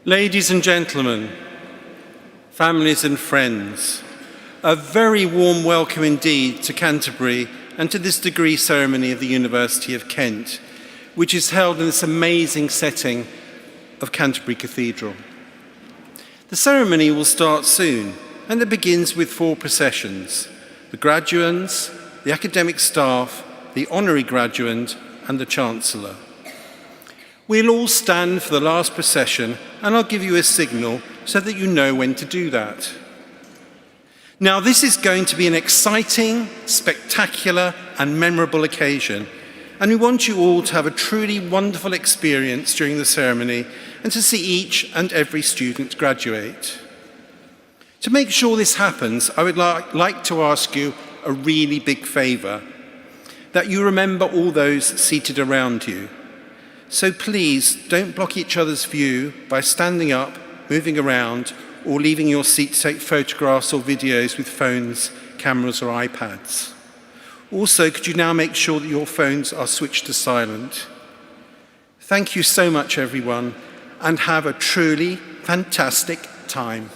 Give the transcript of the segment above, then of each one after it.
Ladies and gentlemen, families and friends, a very warm welcome indeed to Canterbury and to this degree ceremony of the University of Kent, which is held in this amazing setting of Canterbury Cathedral. The ceremony will start soon, and it begins with 4 processions: the graduands, the academic staff, the honorary graduand, and the Chancellor. We'll all stand for the last procession, and I'll give you a signal so that you know when to do that. Now, this is going to be an exciting, spectacular, and memorable occasion, and we want you all to have a truly wonderful experience during the ceremony and to see each and every student graduate. To make sure this happens, I would like to ask you a really big favour, that you remember all those seated around you. So please don't block each other's view by standing up, moving around, or leaving your seat to take photographs or videos with phones, cameras, or iPads. Also, could you now make sure that your phones are switched to silent? Thank you so much, everyone, and have a truly fantastic time.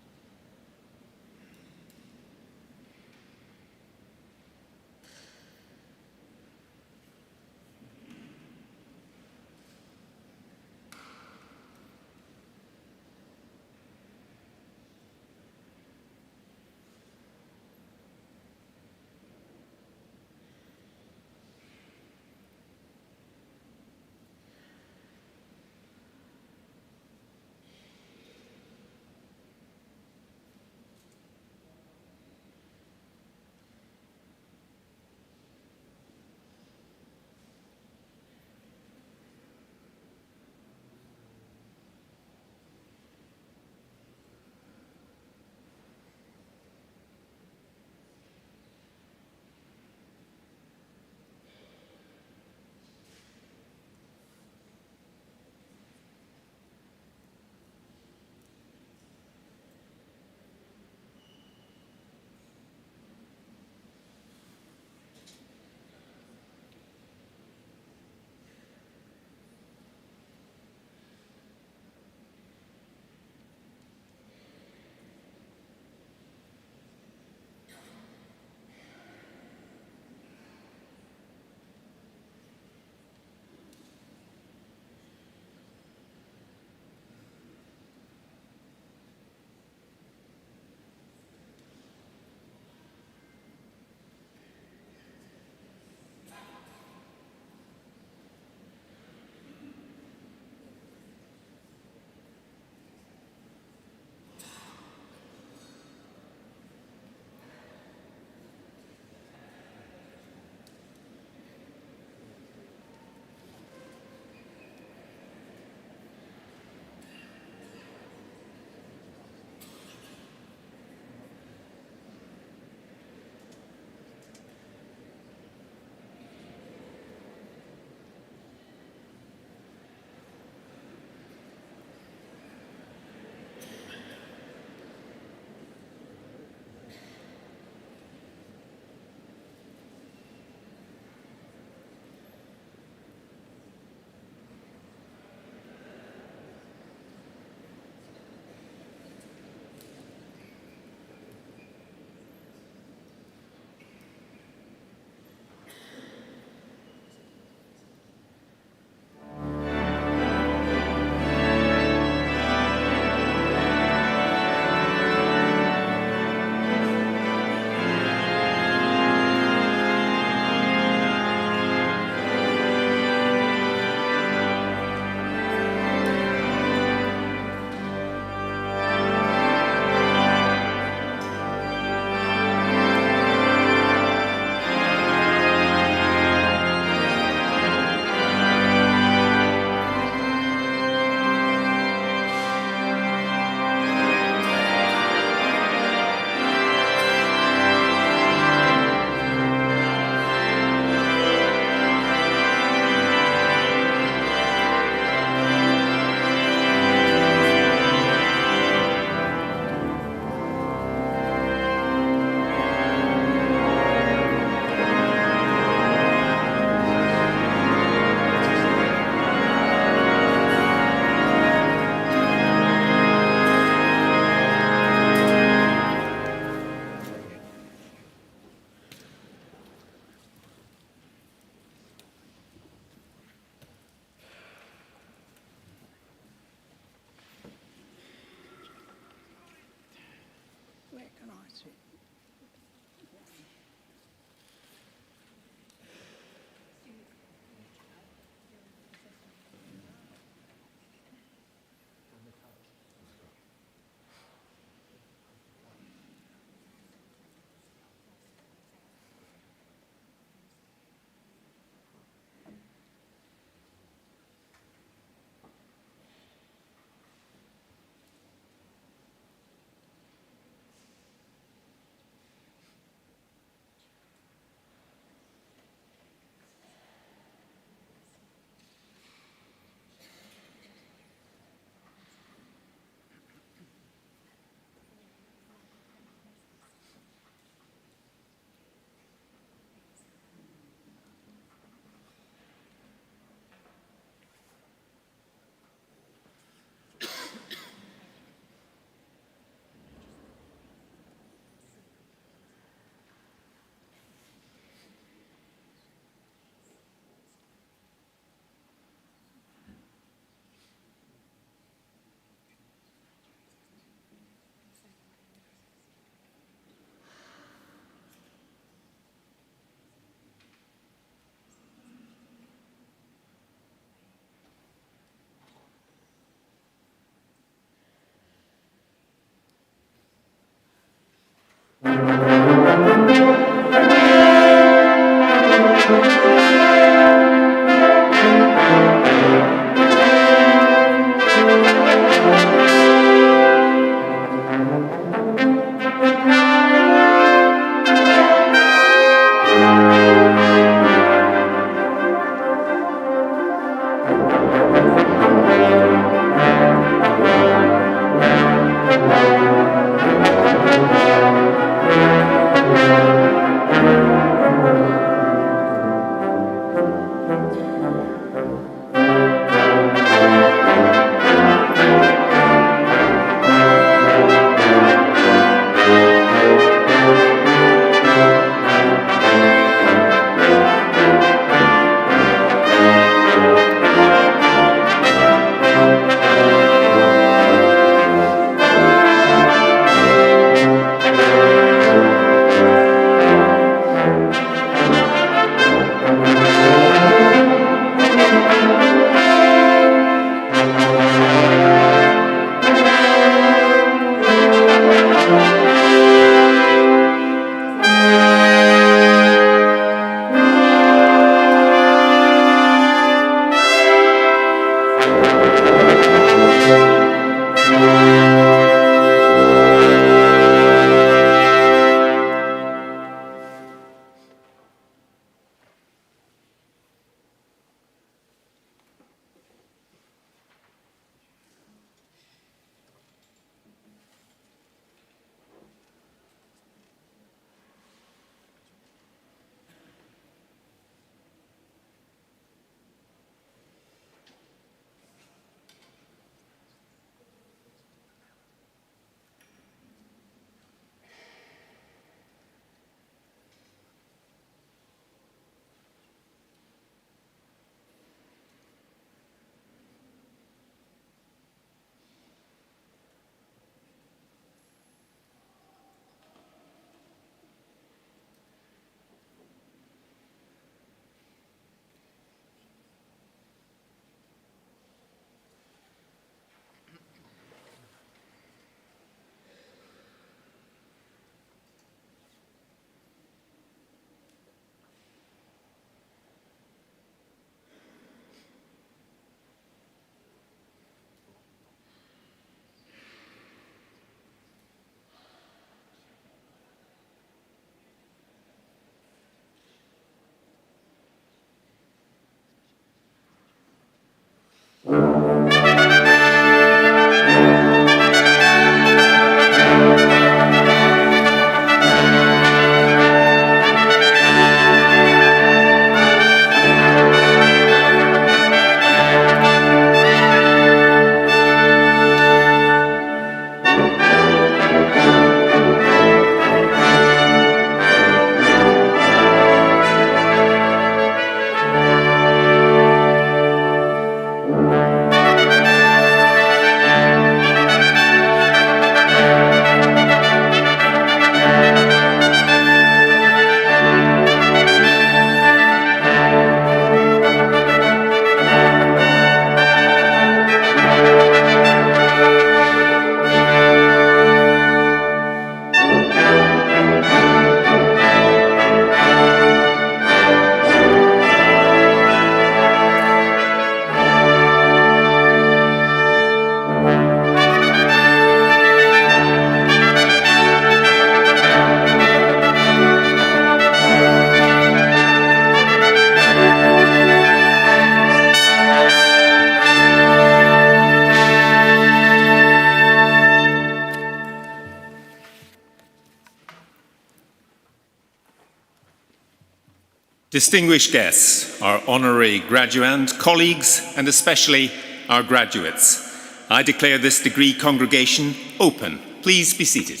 Distinguished guests, our honorary graduand, colleagues, and especially our graduates, I declare this degree congregation open. Please be seated.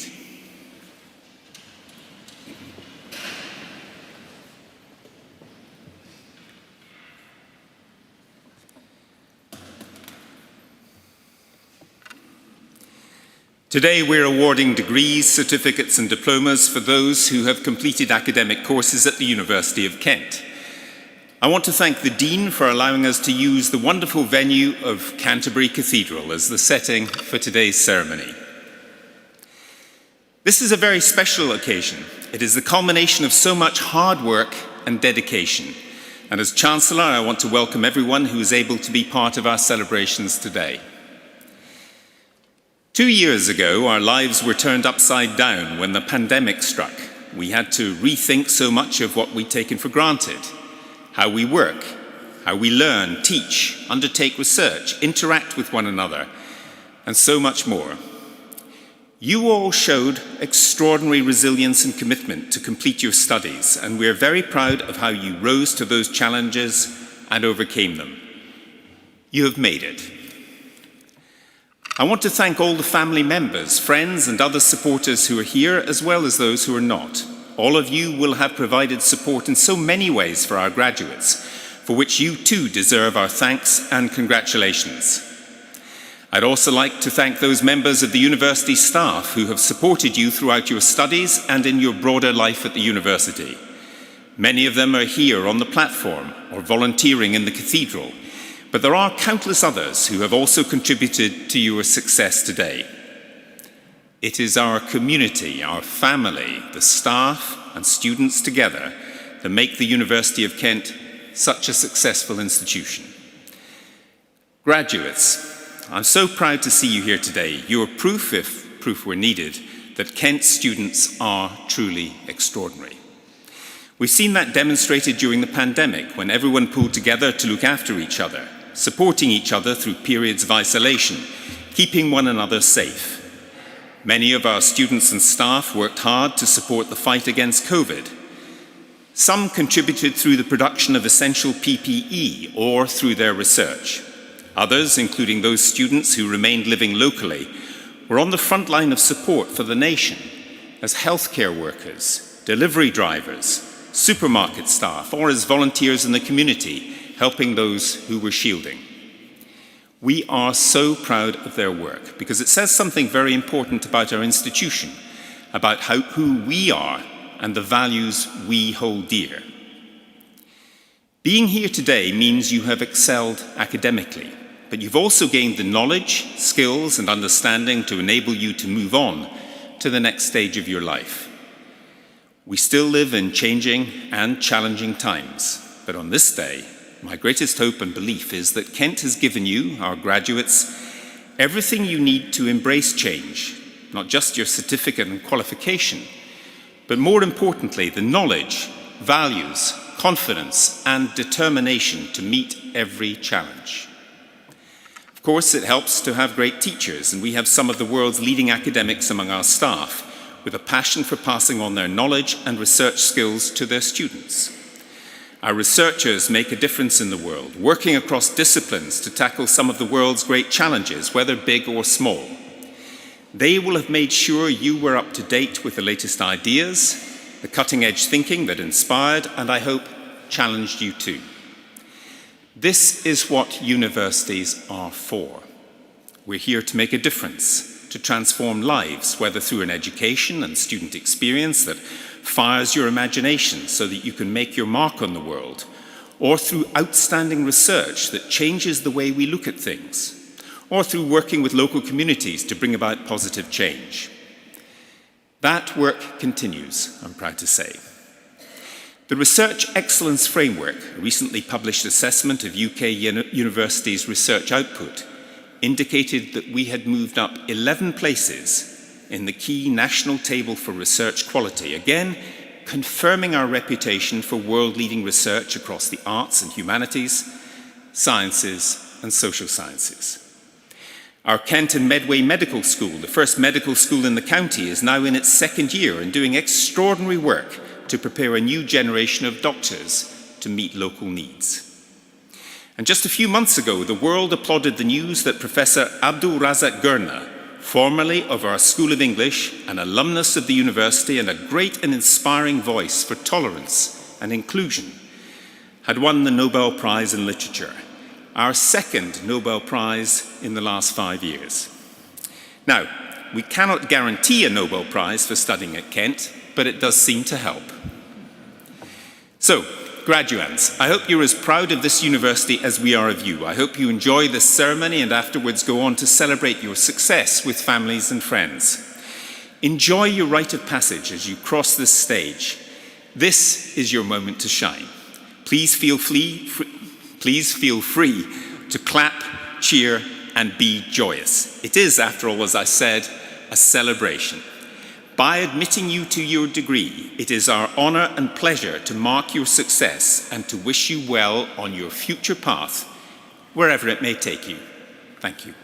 Today we're awarding degrees, certificates and diplomas for those who have completed academic courses at the University of Kent. I want to thank the Dean for allowing us to use the wonderful venue of Canterbury Cathedral as the setting for today's ceremony. This is a very special occasion. It is the culmination of so much hard work and dedication. And as Chancellor, I want to welcome everyone who is able to be part of our celebrations today. 2 years ago, our lives were turned upside down when the pandemic struck. We had to rethink so much of what we'd taken for granted: how we work, how we learn, teach, undertake research, interact with one another, and so much more. You all showed extraordinary resilience and commitment to complete your studies, and we're very proud of how you rose to those challenges and overcame them. You have made it. I want to thank all the family members, friends, and other supporters who are here, as well as those who are not. All of you will have provided support in so many ways for our graduates, for which you too deserve our thanks and congratulations. I'd also like to thank those members of the university staff who have supported you throughout your studies and in your broader life at the university. Many of them are here on the platform or volunteering in the cathedral, but there are countless others who have also contributed to your success today. It is our community, our family, the staff and students together that make the University of Kent such a successful institution. Graduates, I'm so proud to see you here today. You are proof, if proof were needed, that Kent students are truly extraordinary. We've seen that demonstrated during the pandemic, when everyone pulled together to look after each other, supporting each other through periods of isolation, keeping one another safe. Many of our students and staff worked hard to support the fight against COVID. Some contributed through the production of essential PPE or through their research. Others, including those students who remained living locally, were on the front line of support for the nation as healthcare workers, delivery drivers, supermarket staff, or as volunteers in the community, helping those who were shielding. We are so proud of their work because it says something very important about our institution, about who we are and the values we hold dear. Being here today means you have excelled academically, but you've also gained the knowledge, skills, and understanding to enable you to move on to the next stage of your life. We still live in changing and challenging times, but on this day, my greatest hope and belief is that Kent has given you, our graduates, everything you need to embrace change, not just your certificate and qualification, but more importantly, the knowledge, values, confidence, and determination to meet every challenge. Of course, it helps to have great teachers, and we have some of the world's leading academics among our staff, with a passion for passing on their knowledge and research skills to their students. Our researchers make a difference in the world, working across disciplines to tackle some of the world's great challenges, whether big or small. They will have made sure you were up to date with the latest ideas, the cutting-edge thinking that inspired, and I hope challenged you too. This is what universities are for. We're here to make a difference, to transform lives, whether through an education and student experience that fires your imagination so that you can make your mark on the world, or through outstanding research that changes the way we look at things, or through working with local communities to bring about positive change. That work continues, I'm proud to say. The Research Excellence Framework, a recently published assessment of UK universities' research output, indicated that we had moved up 11 places in the key national table for research quality, again confirming our reputation for world-leading research across the arts and humanities, sciences and social sciences. Our Kent and Medway Medical School, the first medical school in the county, is now in its second year and doing extraordinary work to prepare a new generation of doctors to meet local needs. And just a few months ago, the world applauded the news that Professor Abdul Razak Gurna, formerly of our School of English, an alumnus of the university and a great and inspiring voice for tolerance and inclusion, had won the Nobel Prize in Literature, our second Nobel Prize in the last 5 years. Now, we cannot guarantee a Nobel Prize for studying at Kent, but it does seem to help. So, graduands, I hope you're as proud of this university as we are of you. I hope you enjoy this ceremony and afterwards go on to celebrate your success with families and friends. Enjoy your rite of passage as you cross this stage. This is your moment to shine. Please feel free to clap, cheer, and be joyous. It is, after all, as I said, a celebration. By admitting you to your degree, it is our honour and pleasure to mark your success and to wish you well on your future path, wherever it may take you. Thank you.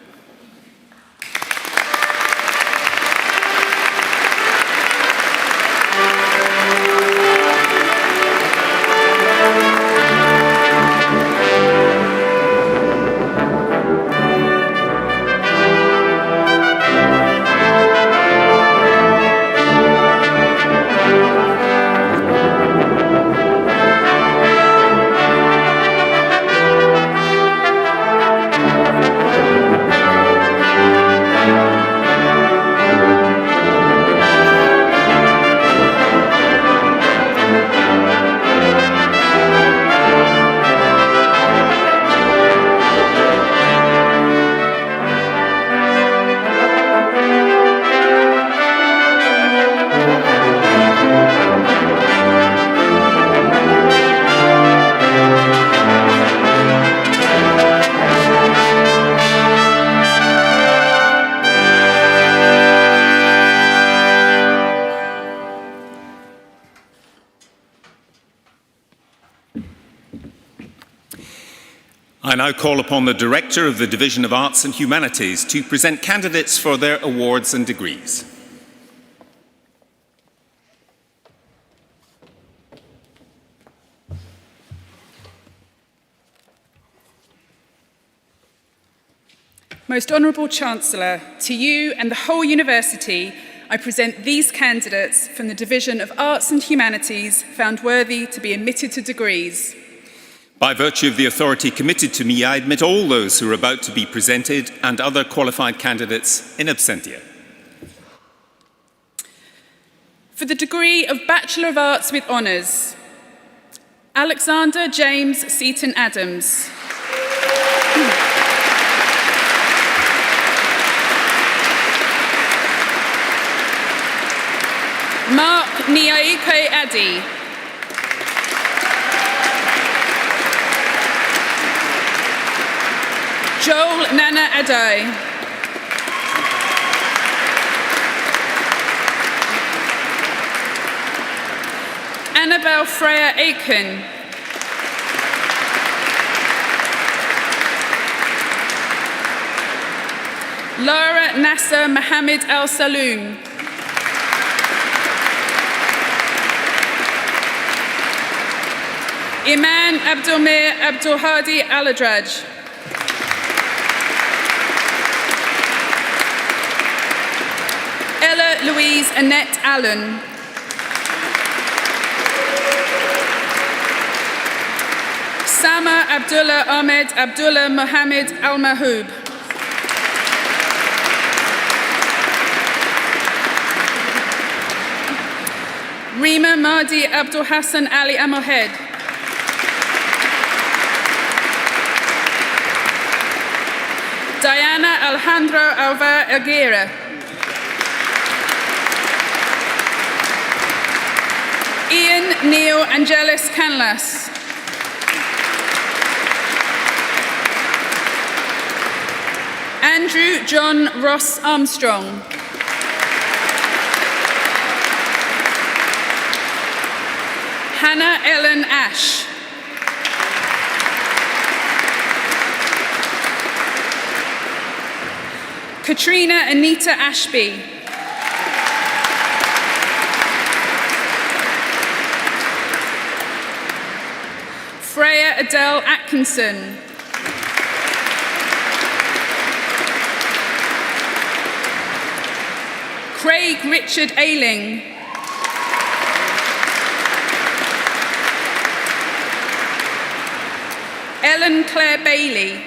I now call upon the Director of the Division of Arts and Humanities to present candidates for their awards and degrees. Most Honourable Chancellor, to you and the whole University, I present these candidates from the Division of Arts and Humanities found worthy to be admitted to degrees. By virtue of the authority committed to me, I admit all those who are about to be presented and other qualified candidates in absentia. For the degree of Bachelor of Arts with Honours, Alexander James Seaton Adams. Mark Niaike Addy. Joel Nana Adai. Annabelle Freya Aiken. Lara Nasser Mohammed Al Saloom. Iman Abdulmir Abdulhadi Aladraj. Ella Louise Annette Allen. Sama Abdullah Ahmed Abdullah Mohammed Al Mahoub. Rima Mahdi Abdul Hassan Ali Amohed. Diana Alejandro Alvar Aguirre. Ian Neil Angelis Canlas. Andrew John Ross Armstrong. Hannah Ellen Ash. Katrina Anita Ashby. Freya Adele Atkinson. Craig Richard Ayling. Ellen Claire Bailey.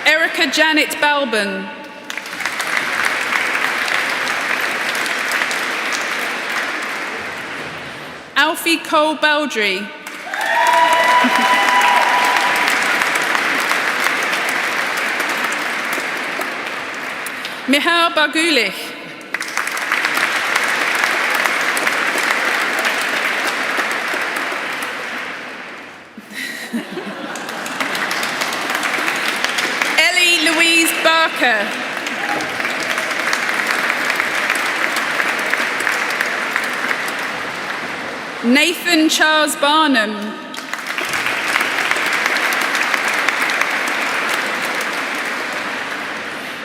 Erica Janet Balban. Alfie Cole Baldry. Michal Bargulich. Ellie Louise Barker. Nathan Charles Barnum.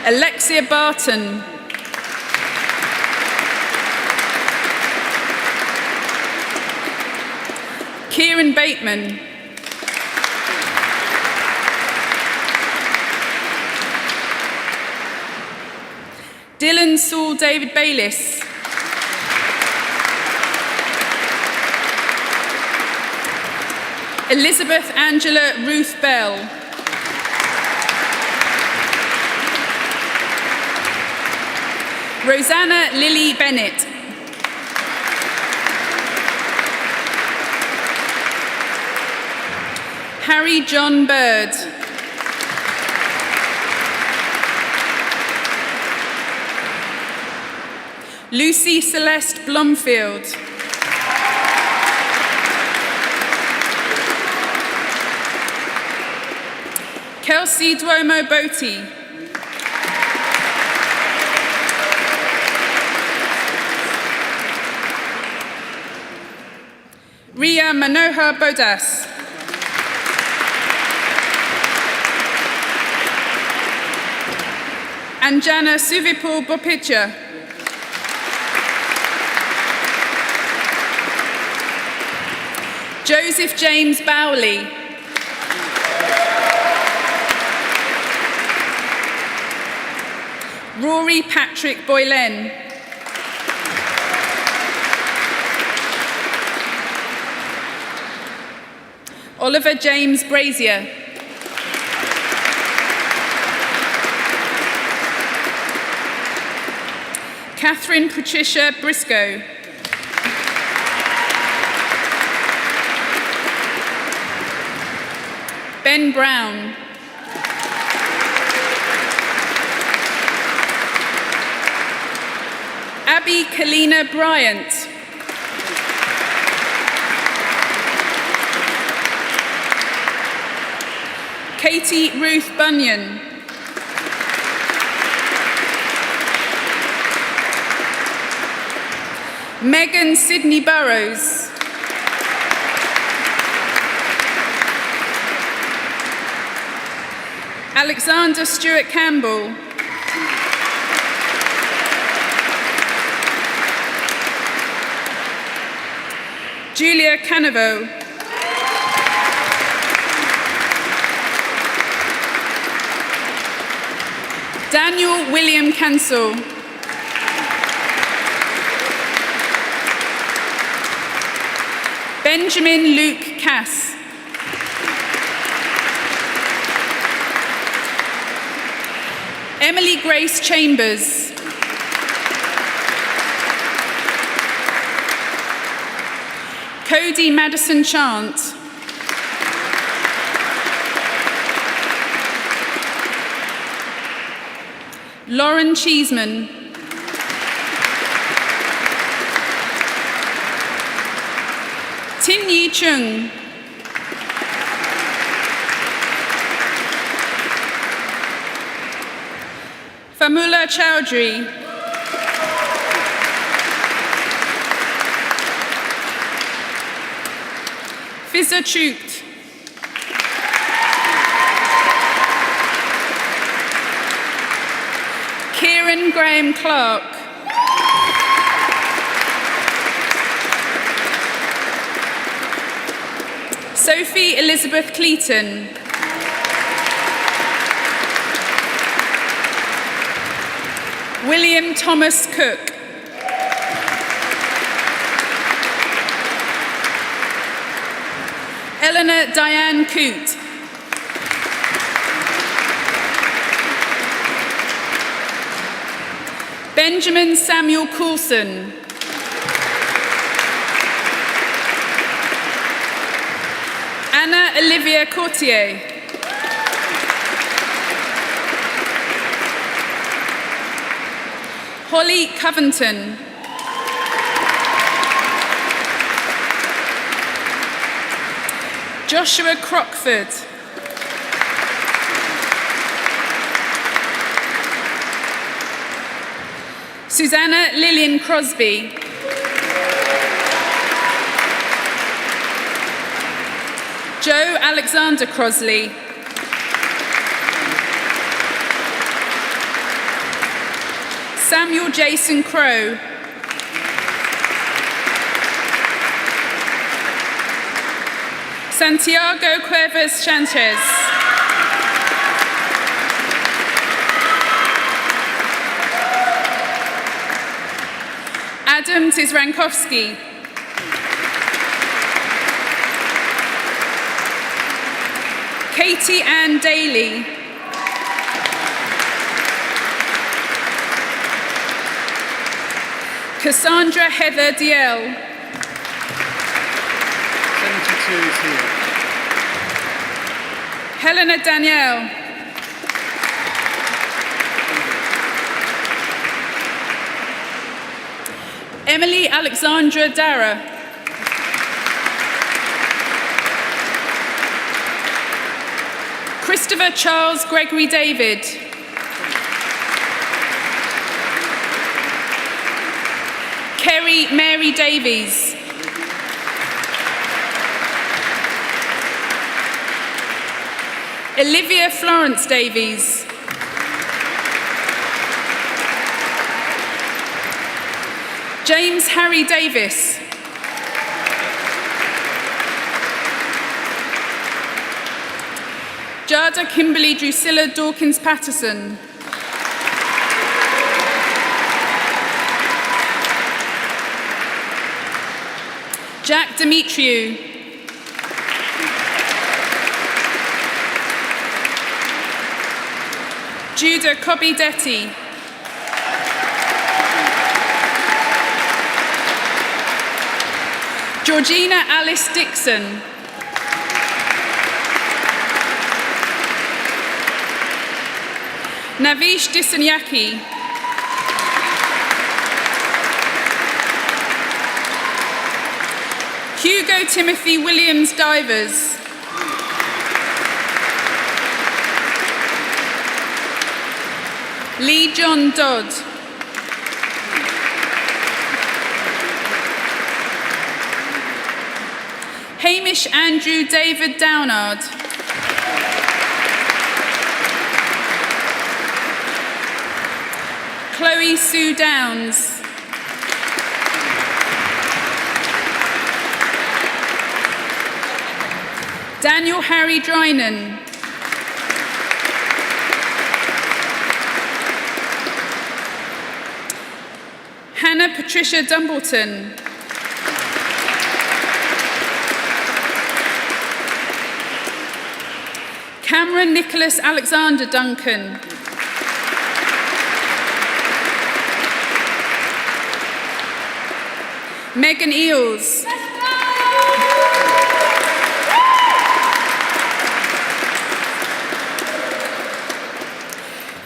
Alexia Barton. Kieran Bateman. Dylan Saul David Bayliss. Elizabeth Angela Ruth Bell. Rosanna Lily Bennett. Harry John Bird. Lucy Celeste Blomfield. Kelsey Duomo Botti. Ria Manohar Bodas. Anjana Suvipul Bopicha. Joseph James Bowley. Rory Patrick Boylen. Oliver James Brazier. Catherine Patricia Briscoe. Ben Brown. Abby Kalina Bryant. Katie Ruth Bunyan. Megan Sydney Burrows. Alexander Stewart Campbell. Julia Canavo. Daniel William Cancel. Benjamin Luke Cass. Emily Grace Chambers. Cody Madison Chant. Lauren Cheeseman. Tin Yi Chung. Famula Chowdhury. Fizza Choot. Kieran Graham Clark. Sophie Elizabeth Cleaton. William Thomas Cook. Eleanor Diane Coote. Benjamin Samuel Coulson. Anna Olivia Courtier. Holly Covington. Joshua Crockford. Susanna Lillian Crosby. Joe Alexander Crosley. Samuel Jason Crow. Santiago Cuevas Sanchez. Adam Tizrankowski. Katie Ann Daly. Cassandra Heather Diel. 72 is here. Helena Danielle. Emily Alexandra Dara. Christopher Charles Gregory David. Kerry Mary Davies. Olivia Florence Davies. James Harry Davis. Jada Kimberly Drusilla Dawkins Patterson. Jack Demetriou. Judah Kobidetti. Georgina Alice Dixon. Navish Disanyaki. Hugo Timothy Williams Divers. Lee John Dodd. Hamish Andrew David Downard. Chloe Sue Downs. Daniel Harry Drynan. Hannah Patricia Dumbleton. Cameron Nicholas Alexander Duncan. Megan Eels.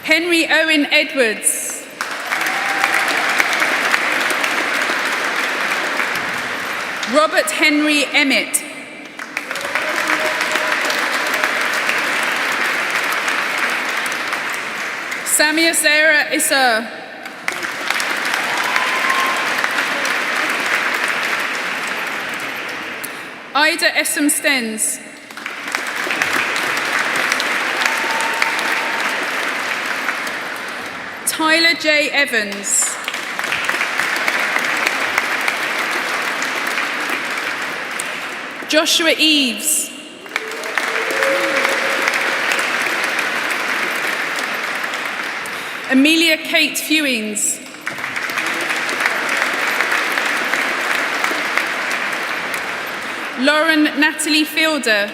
Henry Owen Edwards. Robert Henry Emmett. Samia Sarah Issa. Ida Essam Stens. Tyler J. Evans. Joshua Eves. Amelia Kate Fewings. Lauren Natalie Fielder.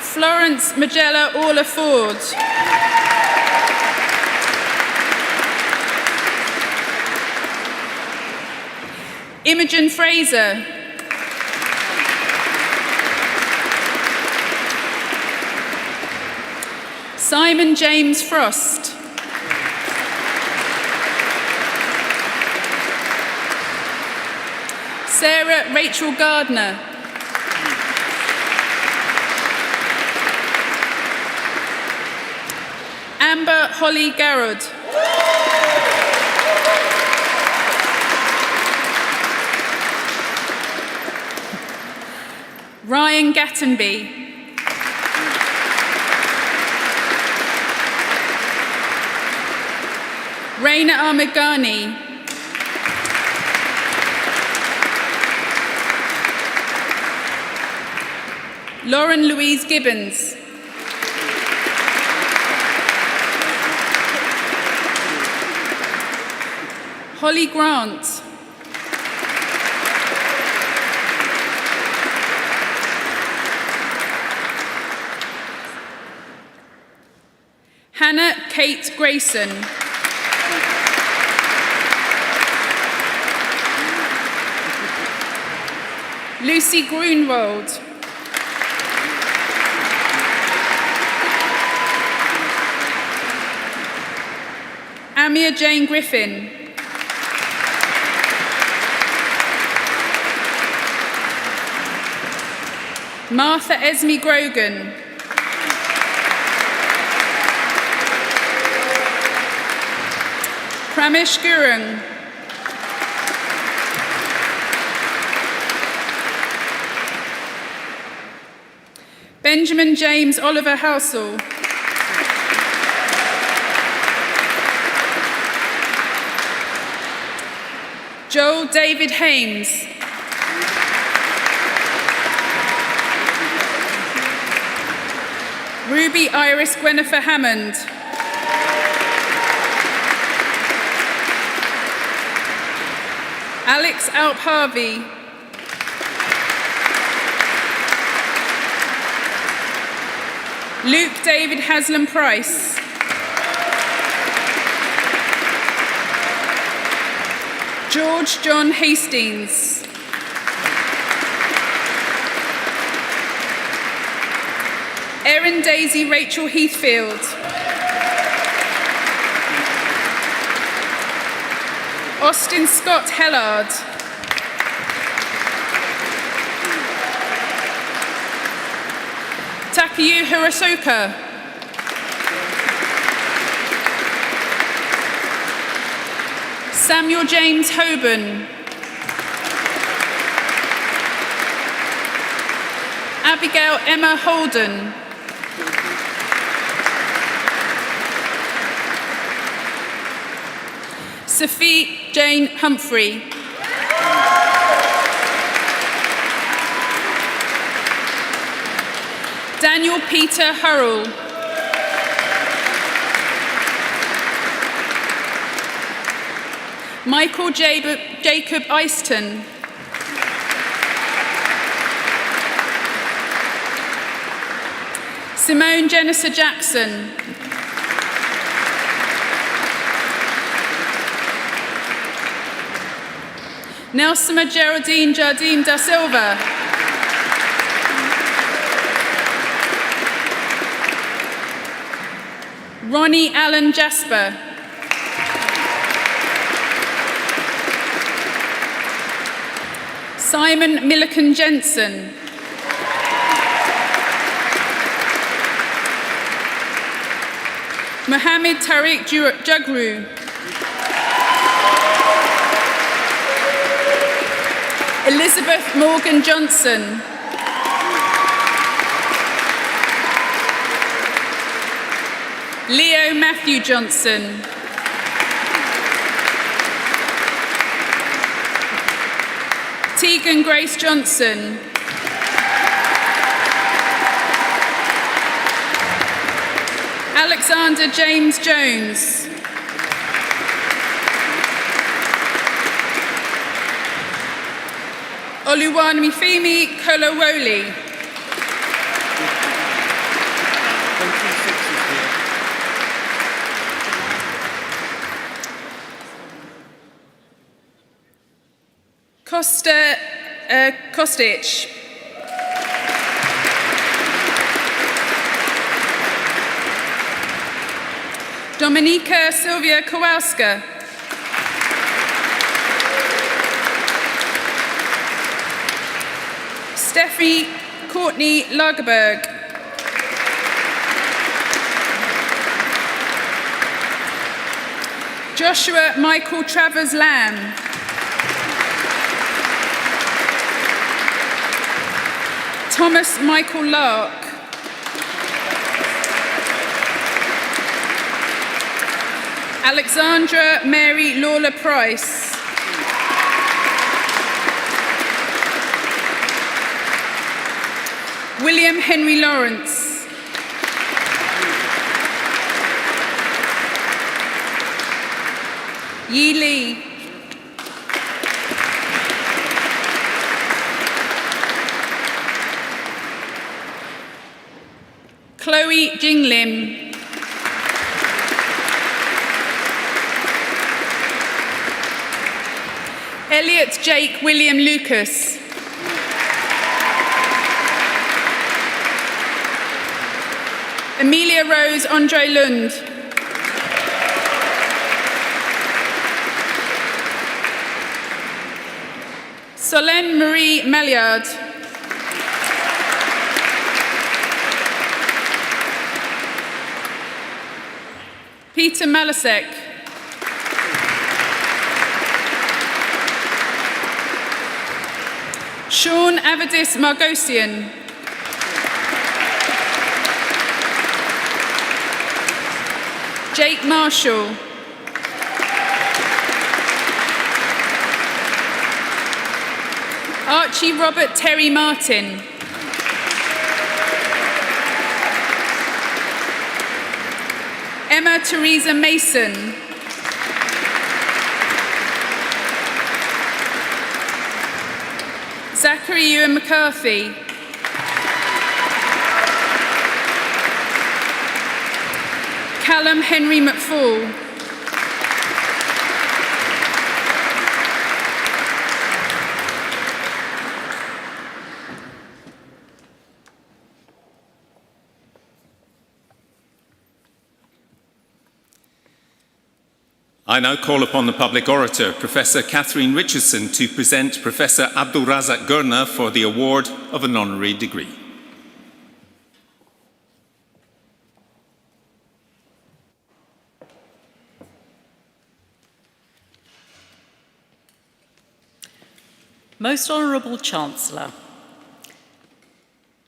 Florence Magella Orla Ford. Imogen Fraser. Simon James Frost. Sarah Rachel Gardner. Amber Holly Garrod. Ryan Gattenby. Raina Armagani. Lauren Louise Gibbons. Holly Grant. Hannah Kate Grayson. Lucy Grunwald. Amia Jane Griffin. Martha Esme Grogan. Pramesh Gurung. Benjamin James Oliver Housel. Joel David Hames. Ruby Iris Gwennifer Hammond. Alex Alp Harvey. Luke David Haslam Price. George John Hastings. Erin Daisy Rachel Heathfield. Austin Scott Hellard. Takayu Hirasoka. Samuel James Hoban. Abigail Emma Holden. Sophie Jane Humphrey. Daniel Peter Hurrell. Michael Jacob Eiston. Simone Jennifer Jackson. Nelsima Geraldine Jardim da Silva. Ronnie Allen Jasper. Simon Milliken Jensen. Mohammed Tariq Jagru. Elizabeth Morgan Johnson. Leo Matthew Johnson. Tegan Grace Johnson. Alexander James Jones. Oluwanifemi Kolawole. Costa Kostic. Dominika Sylwia Kowalska. Steffi Courtney Lagerberg. Joshua Michael Travers Lamb. Thomas Michael Lark. Alexandra Mary Lawler Price. William Henry Lawrence. Yi Lee. Chloe Jing Lim. Elliot Jake William Lucas. Amelia Rose Andre Lund. Solène Marie Maillard. Peter Malasek. Sean Avadis Margosian. Jake Marshall. Archie Robert Terry Martin. Emma Teresa Mason. Zachary Ewan McCarthy. Callum Henry McFall. I now call upon the public orator, Professor Catherine Richardson, to present Professor Abdul Razak Gurna for the award of an honorary degree. Most Honourable Chancellor,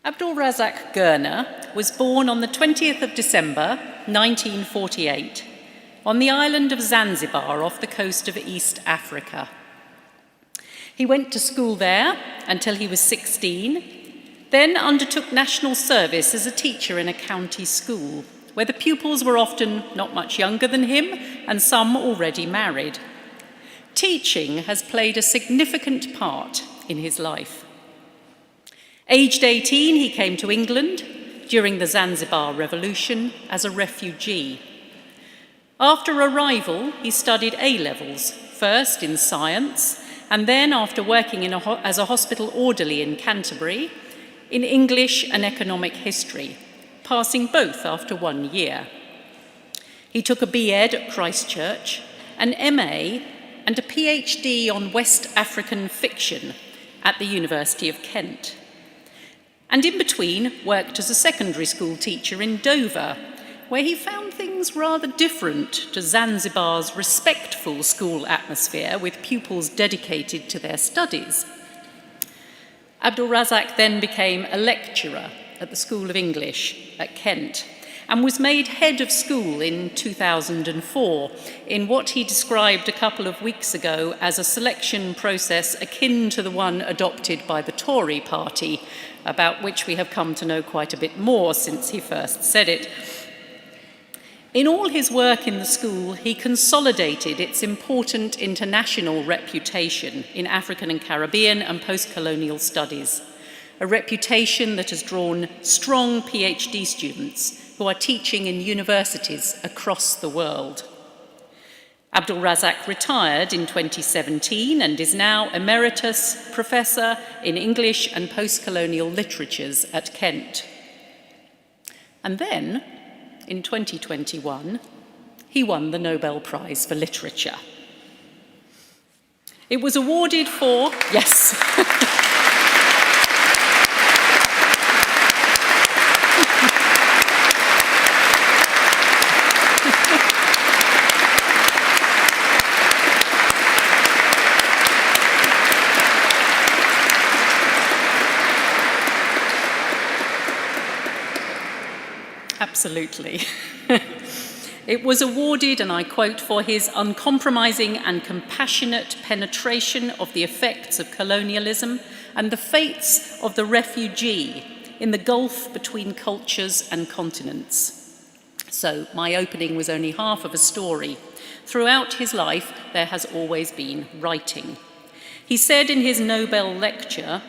Abdul Razak Gurna was born on the 20th of December 1948 on the island of Zanzibar off the coast of East Africa. He went to school there until he was 16, then undertook national service as a teacher in a county school, where the pupils were often not much younger than him and some already married. Teaching has played a significant part in his life. Aged 18, he came to England during the Zanzibar Revolution as a refugee. After arrival, he studied A-levels, first in science, and then, after working as a hospital orderly in Canterbury, in English and economic history, passing both after 1 year. He took a B.Ed at Christchurch, an M.A., and a PhD on West African fiction at the University of Kent. And in between, worked as a secondary school teacher in Dover, where he found things rather different to Zanzibar's respectful school atmosphere with pupils dedicated to their studies. Abdul Razak then became a lecturer at the School of English at Kent and was made head of school in 2004 in what he described a couple of weeks ago as a selection process akin to the one adopted by the Tory party, about which we have come to know quite a bit more since he first said it. In all his work in the school, he consolidated its important international reputation in African and Caribbean and post-colonial studies, a reputation that has drawn strong PhD students who are teaching in universities across the world. Abdul Razak retired in 2017 and is now Emeritus Professor in English and Post-Colonial Literatures at Kent. And then, in 2021, he won the Nobel Prize for Literature. It was awarded for, yes. Absolutely. It was awarded, and I quote, for his uncompromising and compassionate penetration of the effects of colonialism and the fates of the refugee in the gulf between cultures and continents. So my opening was only half of a story. Throughout his life, there has always been writing. He said in his Nobel lecture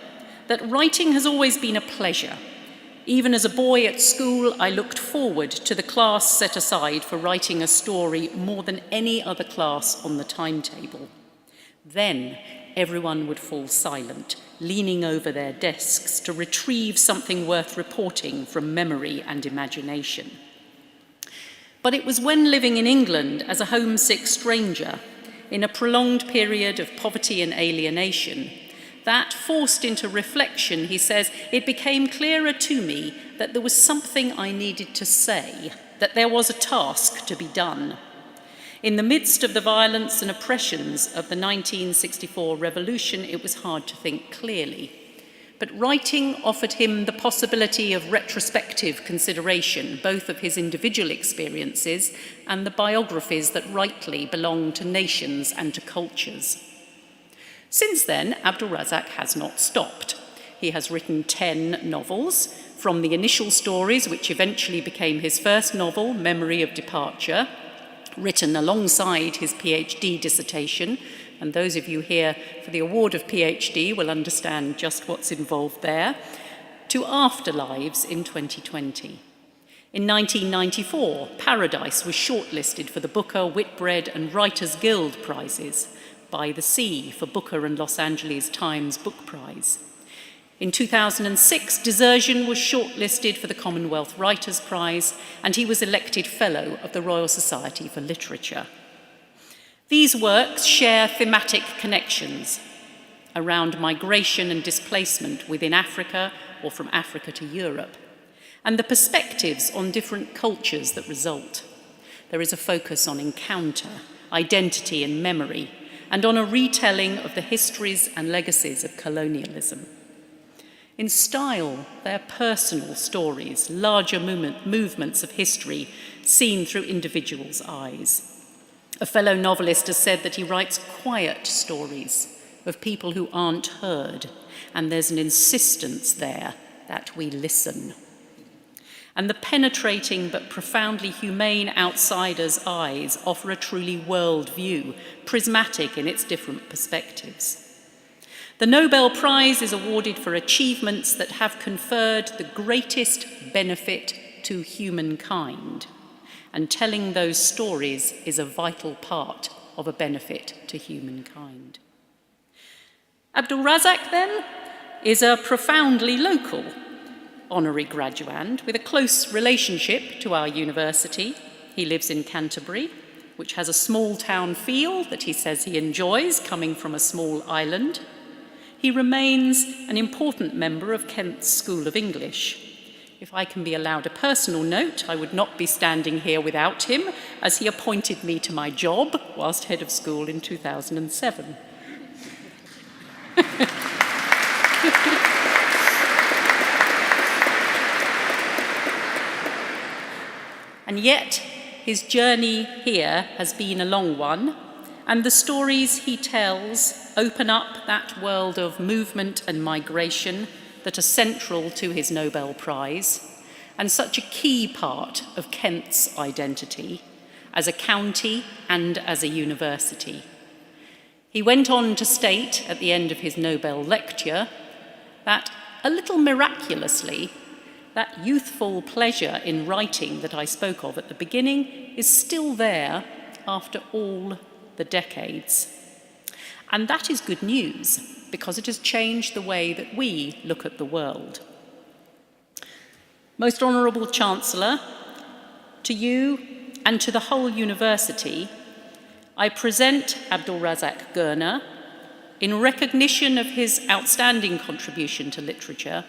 that writing has always been a pleasure. Even as a boy at school, I looked forward to the class set aside for writing a story more than any other class on the timetable. Then everyone would fall silent, leaning over their desks to retrieve something worth reporting from memory and imagination. But it was when living in England as a homesick stranger, in a prolonged period of poverty and alienation, that, forced into reflection, he says, it became clearer to me that there was something I needed to say, that there was a task to be done. In the midst of the violence and oppressions of the 1964 revolution, it was hard to think clearly. But writing offered him the possibility of retrospective consideration, both of his individual experiences and the biographies that rightly belong to nations and to cultures. Since then, Abdul-Razak has not stopped. He has written 10 novels, from the initial stories, which eventually became his first novel, Memory of Departure, written alongside his PhD dissertation, and those of you here for the award of PhD will understand just what's involved there, to Afterlives in 2020. In 1994, Paradise was shortlisted for the Booker, Whitbread and Writers Guild Prizes, By the Sea for Booker and Los Angeles Times Book Prize. In 2006, Desertion was shortlisted for the Commonwealth Writers' Prize, and he was elected Fellow of the Royal Society for Literature. These works share thematic connections around migration and displacement within Africa or from Africa to Europe, and the perspectives on different cultures that result. There is a focus on encounter, identity and memory, and on a retelling of the histories and legacies of colonialism. In style, they are personal stories, larger movements of history seen through individuals' eyes. A fellow novelist has said that he writes quiet stories of people who aren't heard, and there's an insistence there that we listen. And the penetrating but profoundly humane outsider's eyes offer a truly world view, prismatic in its different perspectives. The Nobel Prize is awarded for achievements that have conferred the greatest benefit to humankind, and telling those stories is a vital part of a benefit to humankind. Abdul-Razak, then, is a profoundly local honorary graduand with a close relationship to our university. He lives in Canterbury, which has a small town feel that he says he enjoys, coming from a small island. He remains an important member of Kent's School of English. If I can be allowed a personal note, I would not be standing here without him, as he appointed me to my job whilst head of school in 2007. And yet, his journey here has been a long one, and the stories he tells open up that world of movement and migration that are central to his Nobel Prize, and such a key part of Kent's identity as a county and as a university. He went on to state at the end of his Nobel lecture that, a little miraculously, that youthful pleasure in writing that I spoke of at the beginning is still there after all the decades. And that is good news, because it has changed the way that we look at the world. Most Honourable Chancellor, to you and to the whole university, I present Abdul Razak Gurna in recognition of his outstanding contribution to literature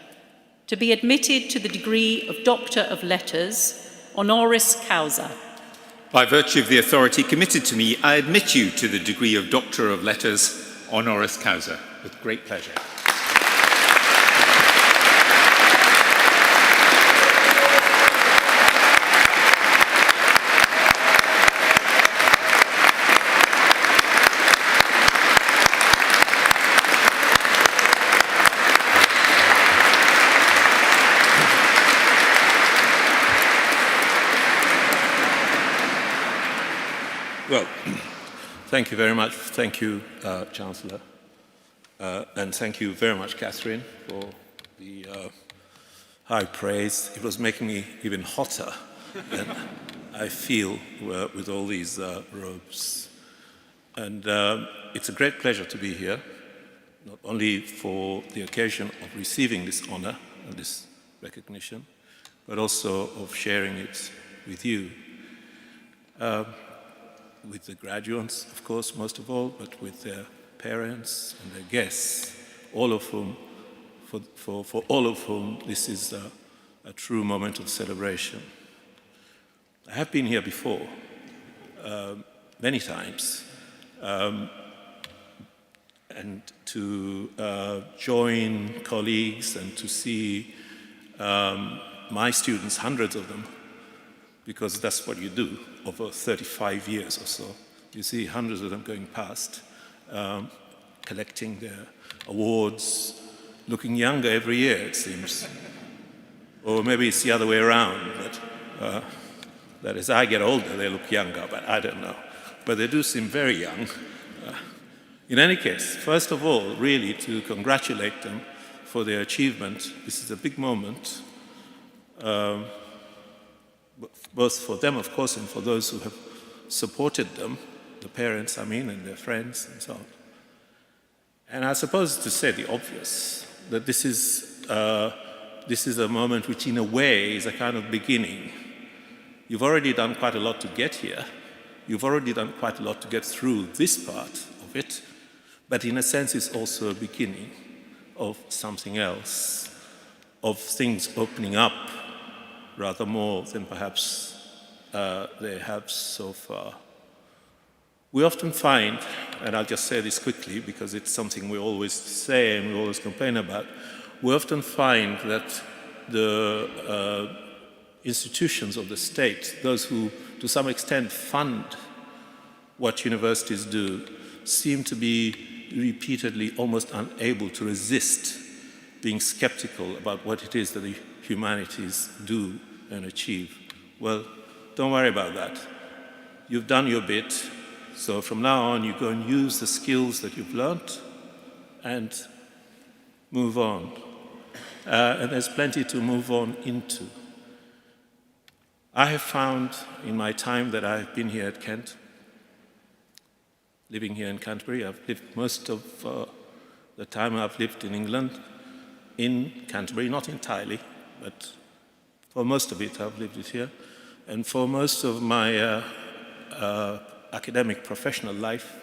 to be admitted to the degree of Doctor of Letters, honoris causa. By virtue of the authority committed to me, I admit you to the degree of Doctor of Letters, honoris causa, with great pleasure. Well, thank you very much. Thank you, Chancellor. And thank you very much, Catherine, for the high praise. It was making me even hotter than I feel with all these robes. And it's a great pleasure to be here, not only for the occasion of receiving this honor and this recognition, but also of sharing it with you. With the graduates, of course, most of all, but with their parents and their guests, all of whom, for all of whom, this is a true moment of celebration. I have been here before, many times, and to join colleagues and to see my students, hundreds of them, because that's what you do over 35 years or so. You see hundreds of them going past, collecting their awards, looking younger every year, it seems. Or maybe it's the other way around, that as I get older, they look younger, but I don't know. But they do seem very young. In any case, first of all, really to congratulate them for their achievement. This is a big moment, both for them, of course, and for those who have supported them, the parents, I mean, and their friends, and so on. And I suppose to say the obvious, that this is a moment which, in a way, is a kind of beginning. You've already done quite a lot to get here. You've already done quite a lot to get through this part of it. But in a sense, it's also a beginning of something else, of things opening up rather more than perhaps they have so far. We often find, and I'll just say this quickly because it's something we always say and we always complain about, we often find that the institutions of the state, those who to some extent fund what universities do, seem to be repeatedly almost unable to resist being skeptical about what it is that the humanities do and achieve. Well, don't worry about that. You've done your bit, so from now on you go and use the skills that you've learnt and move on. And there's plenty to move on into. I have found in my time that I've been here at Kent, living here in Canterbury, I've lived most of the time I've lived in England, in Canterbury, not entirely, but for most of it I've lived it here. And for most of my academic professional life,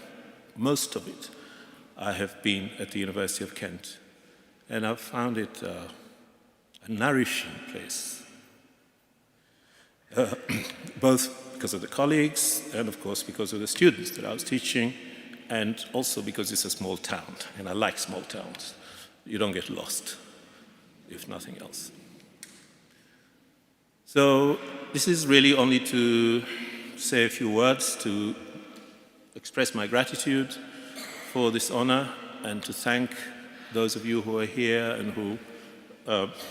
most of it, I have been at the University of Kent. And I've found it a nourishing place, both because of the colleagues and, of course, because of the students that I was teaching, and also because it's a small town, and I like small towns. You don't get lost, if nothing else. So this is really only to say a few words, to express my gratitude for this honor, and to thank those of you who are here and who,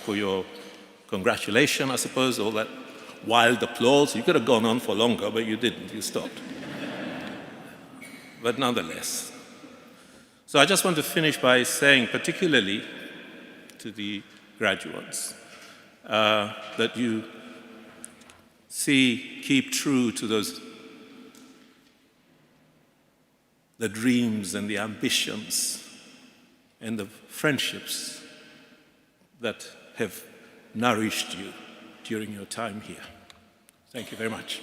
for your congratulations, I suppose, all that wild applause. You could have gone on for longer, but you didn't, you stopped. But nonetheless. So I just want to finish by saying, particularly to the graduates, that you keep true to the dreams and the ambitions and the friendships that have nourished you during your time here. Thank you very much.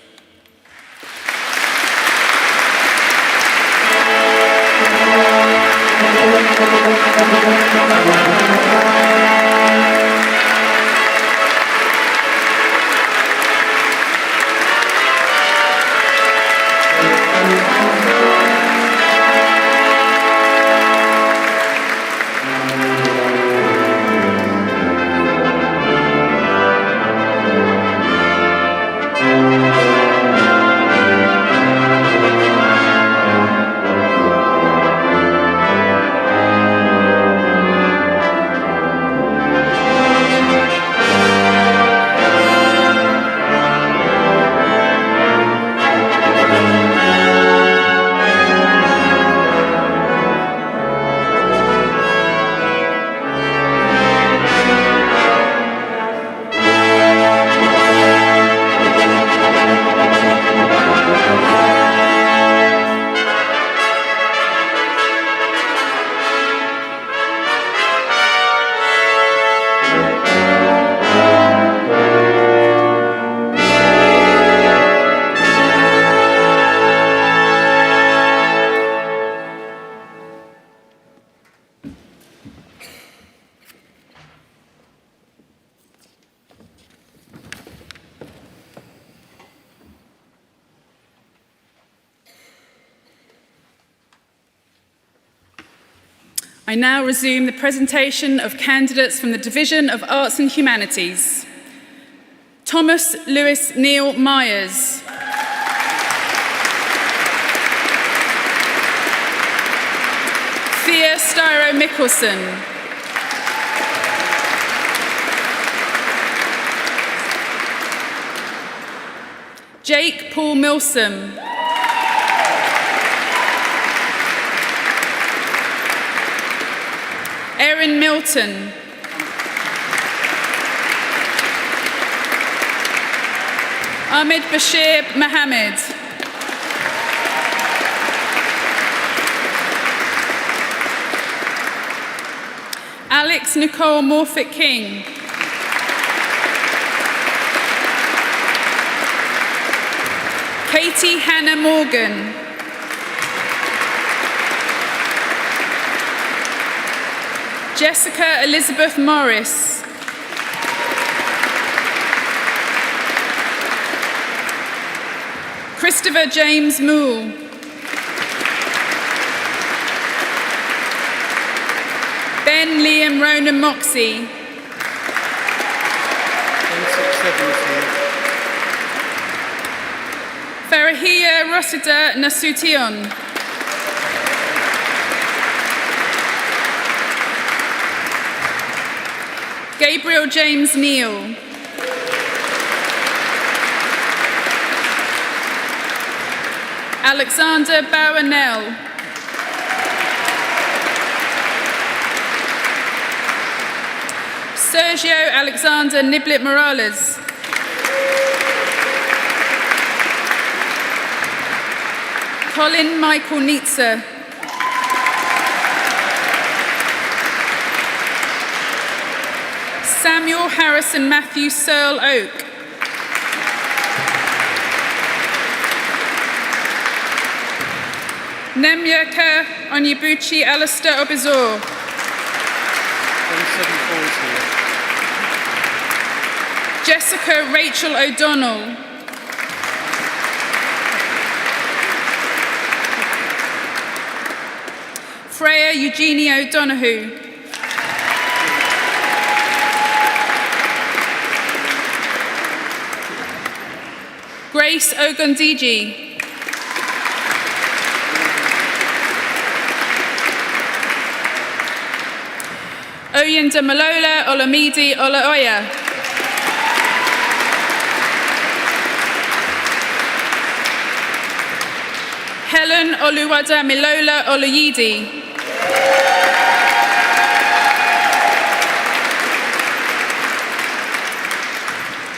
I now resume the presentation of candidates from the Division of Arts and Humanities. Thomas Lewis Neil Myers. Thea Styro Mikkelsen. Jake Paul Milsom. Erin Milton. Ahmed Bashir Mohammed. Alex Nicole Morfitt King. Katie Hannah Morgan. Jessica Elizabeth Morris. Christopher James Moole. Ben Liam Ronan Moxie. Farahia Rosida Nasution. Gabriel James Neal. Alexander Bowenell. Sergio Alexander Niblet Morales. Colin Michael Nietzsche. Samuel Harrison Matthew Searle Oak. Nemyaka Onyebuchi Alistair Obizor. Jessica Rachel O'Donnell. Freya Eugenia O'Donoghue. Grace Ogundiji. Oyinda Malola Olamide Olaoya. Helen Oluwada Milola Oloyidi.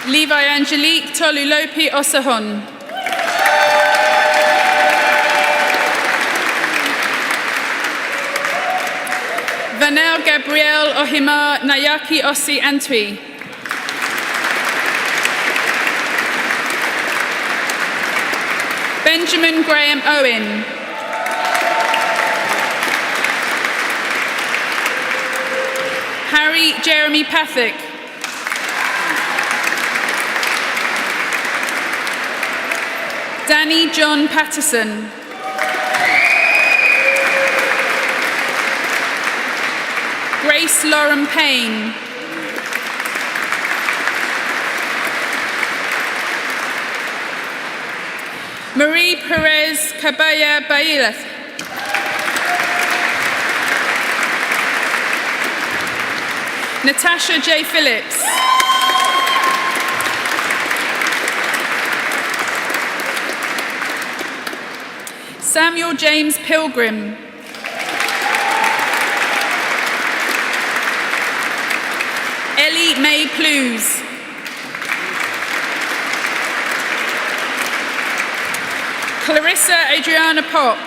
Levi Angelique Tolulope Osahon. Vanel Gabrielle Ohima Nayaki Osi Antwi. Benjamin Graham Owen. Harry Jeremy Pathick. Danny John Patterson. Grace Lauren Payne. Marie Perez Cabaya Baileth. Natasha J. Phillips. Samuel James Pilgrim. Ellie May Plews. Clarissa Adriana Pop.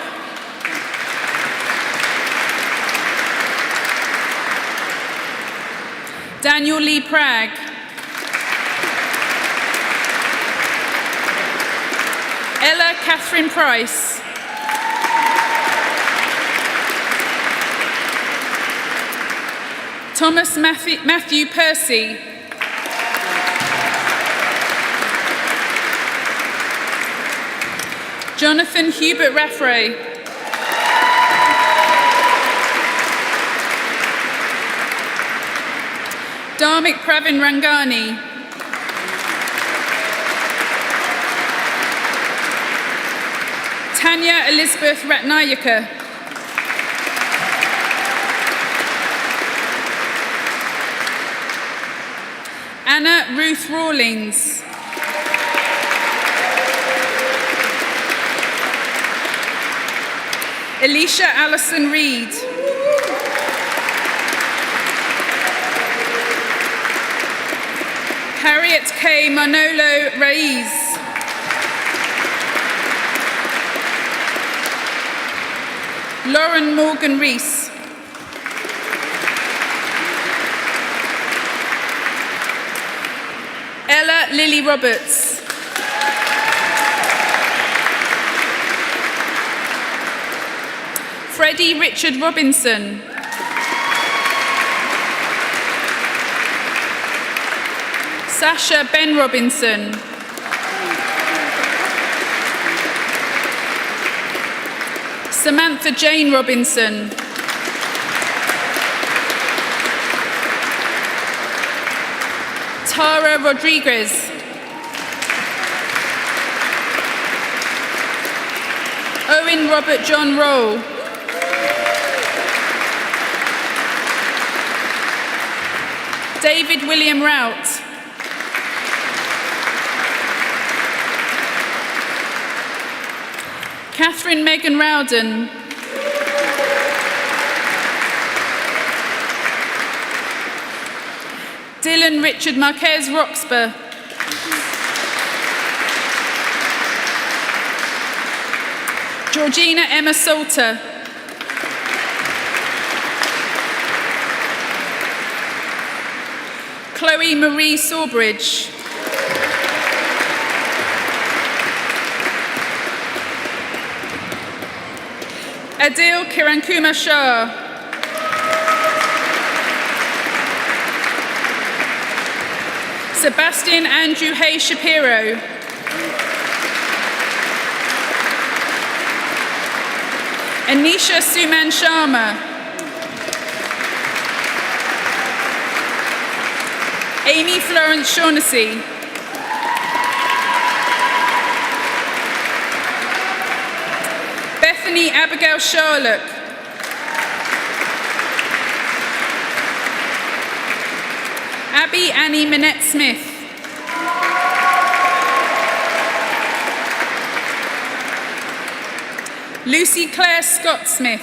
Daniel Lee Pragg. Ella Catherine Price. Thomas Matthew Percy. Jonathan Hubert Raffray. Dharmik Pravin Rangani, Tanya Elizabeth Ratnayaka, Anna Ruth Rawlings, Alicia Allison Reed, Harriet K. Manolo Raiz, Lauren Morgan Rees, Ella Lily Roberts, Freddie Richard Robinson, Sasha Ben Robinson, Samantha Jane Robinson, Tara Rodriguez, Owen Robert John Roll, David William Rout, Catherine Megan Rowden, Dylan Richard Marquez Roxburgh, Georgina Emma Salter, Chloe Marie Sawbridge, Adil Kirankumar Shah, Sebastian Andrew Hay Shapiro, Anisha Suman Sharma, Amy Florence Shaughnessy, Bethany Abigail Sharlock, Abby Annie Minette Smith, Lucy Claire Scott Smith,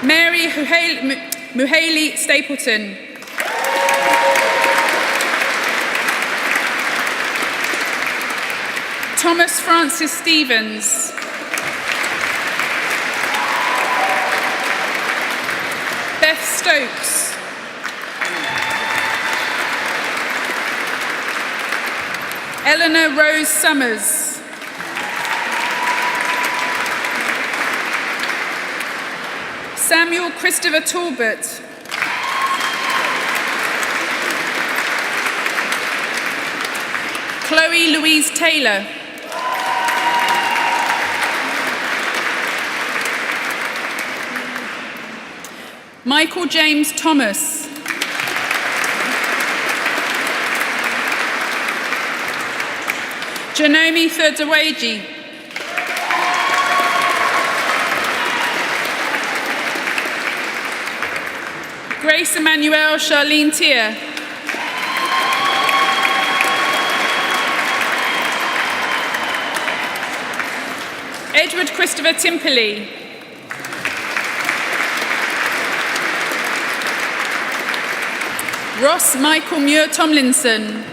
Mary Muhaley Stapleton, Thomas Francis Stevens, Beth Stokes, Eleanor Rose Summers, Samuel Christopher Talbot, Chloe Louise Taylor, Michael James Thomas, Janomi Thurdaweji, Grace Emmanuel Charlene Tier, Edward Christopher Timperley, Ross Michael Muir Tomlinson,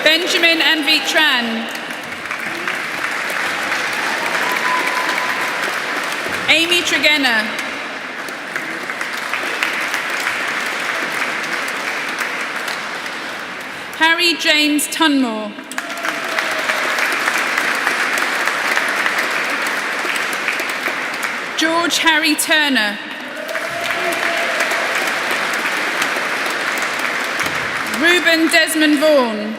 Benjamin Anvit Tran, Amy Tregenna, Harry James Tunmore, George Harry Turner, Reuben Desmond Vaughan,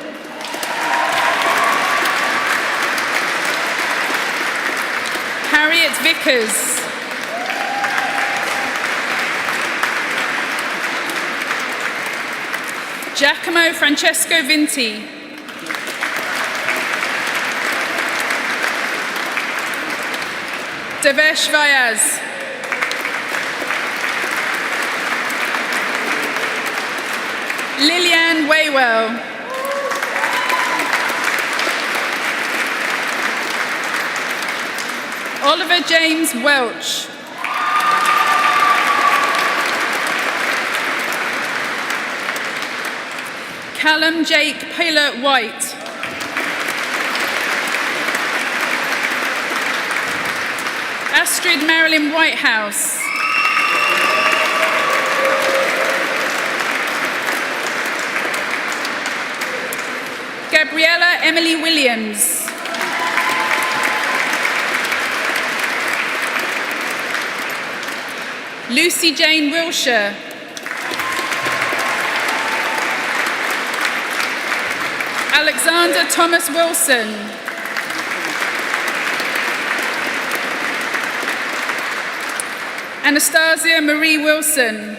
Elliot Vickers. Giacomo Francesco Vinti. Devesh Vyas. Lillian Waywell. Oliver James Welch. Callum Jake Paylor White. Astrid Marilyn Whitehouse. Gabriella Emily Williams. Lucy Jane Wilshire. Alexander Thomas Wilson. Anastasia Marie Wilson.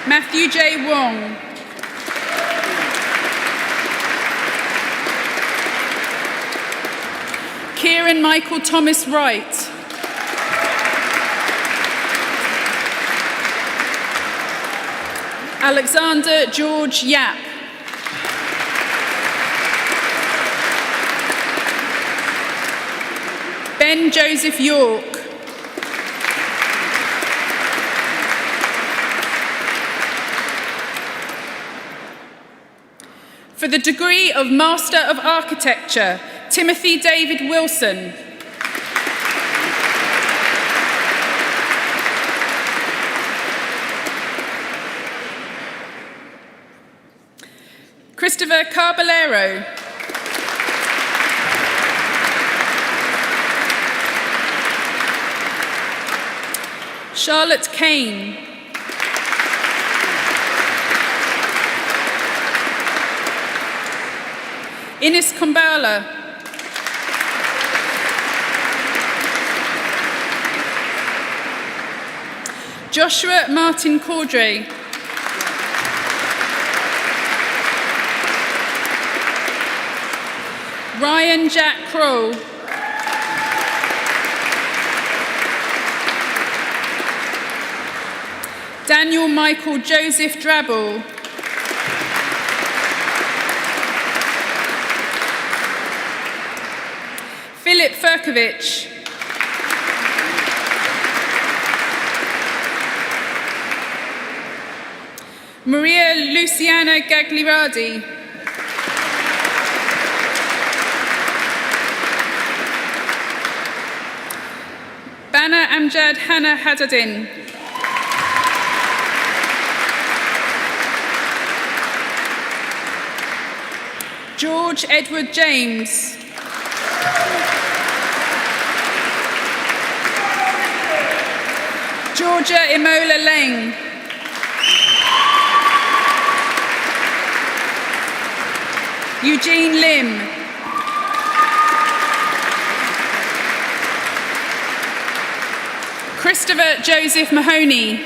Matthew J. Wong. Kieran Michael Thomas Wright. Alexander George Yap. Ben Joseph York. For the degree of Master of Architecture, Timothy David Wilson. Christopher Caballero. Charlotte Kane. Ines Kumbala. Joshua Martin Cordray. Ryan Jack Kroll. Daniel Michael Joseph Drabble. Philip Furkovich. Maria Luciana Gagliardi. Bana Amjad Hannah Haddadin. George Edward James. Georgia Imola Lang. Eugene Lim. Christopher Joseph Mahoney.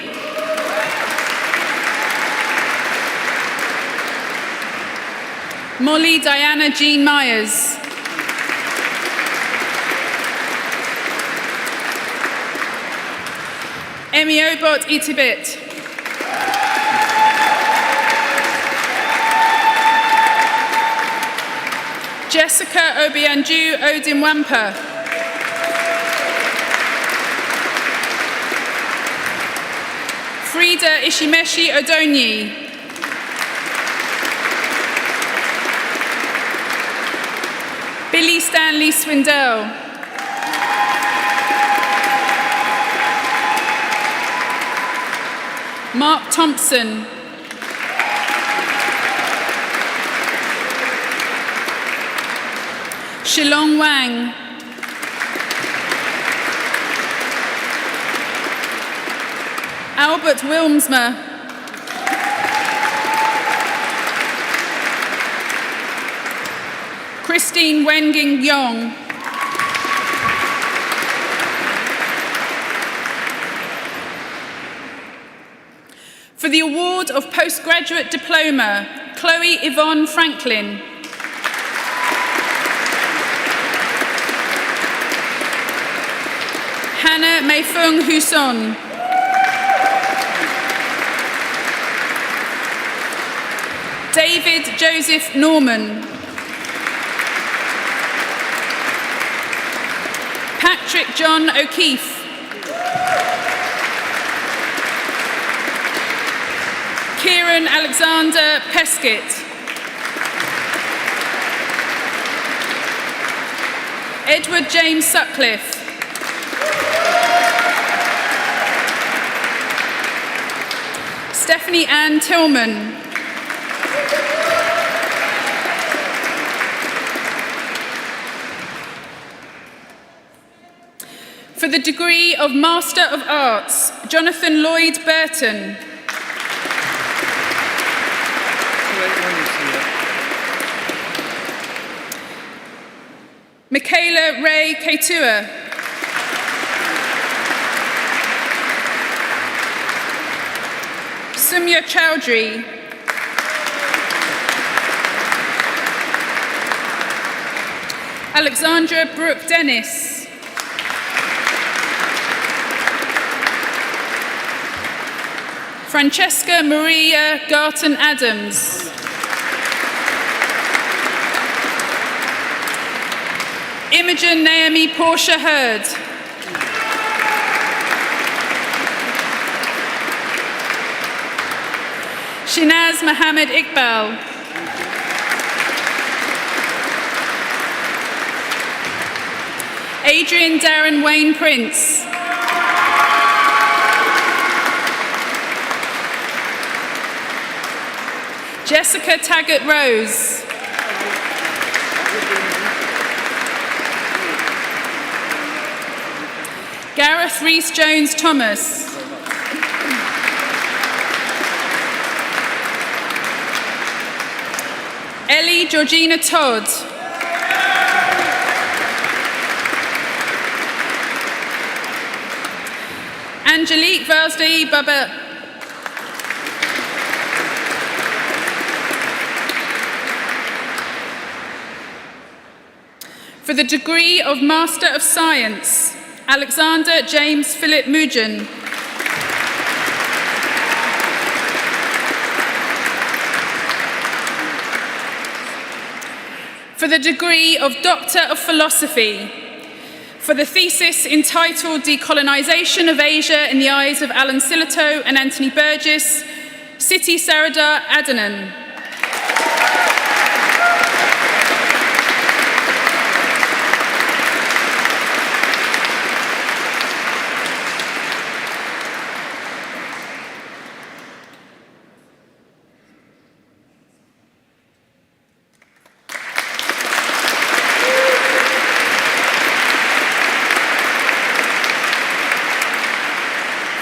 Molly Diana Jean Myers. Emiobot Itibet. Jessica Obianju Odinwampa. Frida Ishimeshi Odonyi. Billy Stanley Swindell. Mark Thompson. Shilong Wang. Albert Wilmsmer. Christine Wenging Yong. For the award of postgraduate diploma, Chloe Yvonne Franklin. Hannah Meifung Huson. David Joseph Norman. Patrick John O'Keefe. Kieran Alexander Peskett. Edward James Sutcliffe. Stephanie Ann Tillman. For the degree of Master of Arts, Jonathan Lloyd Burton. Michaela Ray Keitua. Sumya Chowdhury. Alexandra Brooke Dennis. Francesca Maria Garton Adams. Imogen Naomi Portia Hurd. Shinaz Mohammed Iqbal. Adrian Darren Wayne Prince. Jessica Taggart Rose. Gareth Rhys-Jones Thomas. Ellie Georgina Todd. Angelique Valsdei Baba. For the degree of Master of Science, Alexander James Philip Mugen. For the degree of Doctor of Philosophy, for the thesis entitled Decolonisation of Asia in the Eyes of Alan Sillitoe and Anthony Burgess, Siti Saradar Adhanan.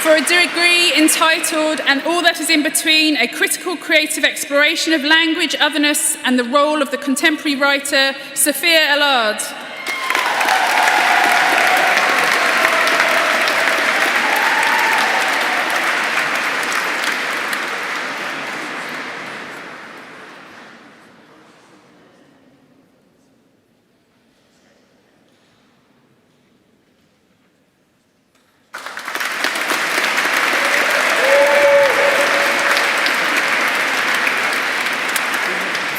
For a degree entitled And All That Is in Between, a critical creative exploration of language, otherness and the role of the contemporary writer, Sophia Ellard.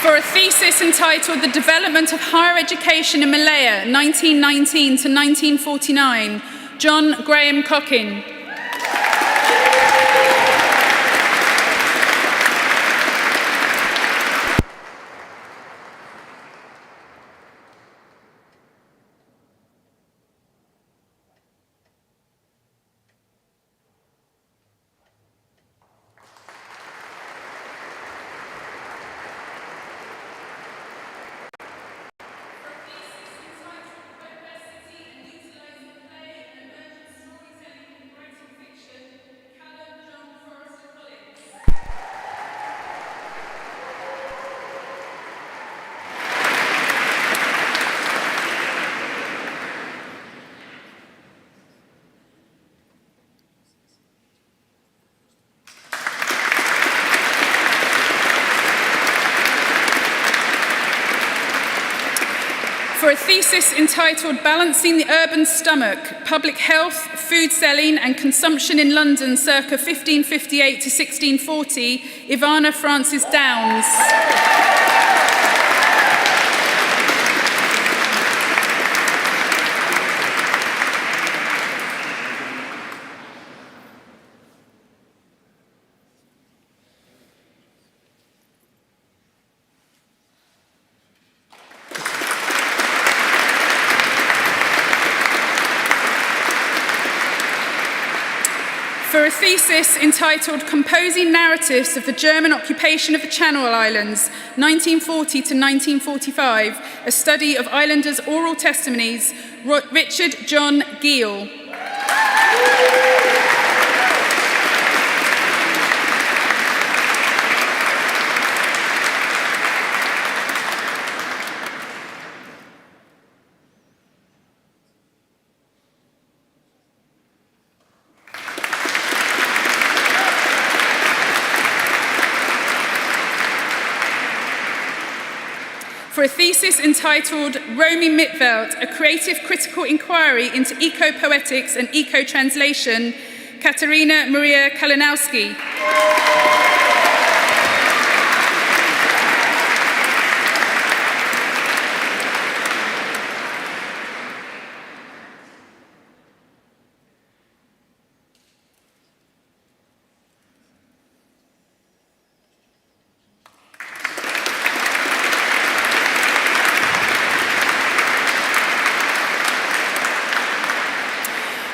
For a thesis entitled The Development of Higher Education in Malaya, 1919 to 1949, John Graham Cockin. For a thesis entitled Balancing the Urban Stomach, Public Health, Food Selling and Consumption in London circa 1558 to 1640, Ivana Frances Downs. For a thesis entitled Composing Narratives of the German Occupation of the Channel Islands, 1940 to 1945, a study of islanders' oral testimonies, Richard John Giel. For a thesis entitled Roaming Mitwelt, a creative critical inquiry into eco-poetics and eco-translation, Katarina Maria Kalinowski.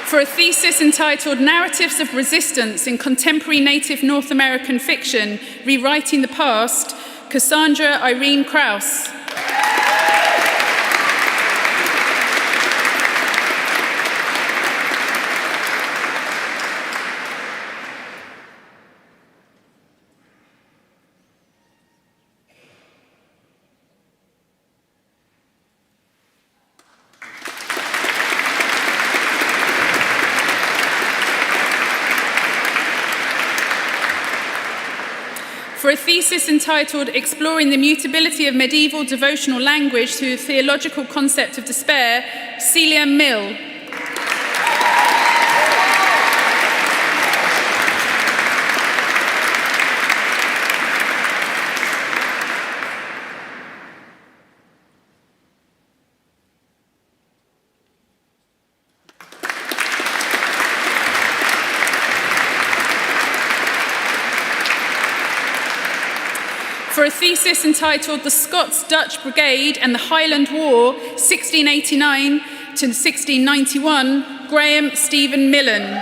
For a thesis entitled Narratives of Resistance in Contemporary Native North American Fiction, Rewriting the Past, Cassandra Irene Krauss. For a thesis entitled Exploring the Mutability of Medieval Devotional Language Through the Theological Concept of Despair, Celia Mill. For a thesis entitled The Scots-Dutch Brigade and the Highland War, 1689 to 1691, Graham Stephen Millen.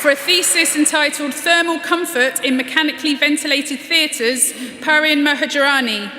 For a thesis entitled Thermal Comfort in Mechanically Ventilated Theatres, Parin Mahajarani.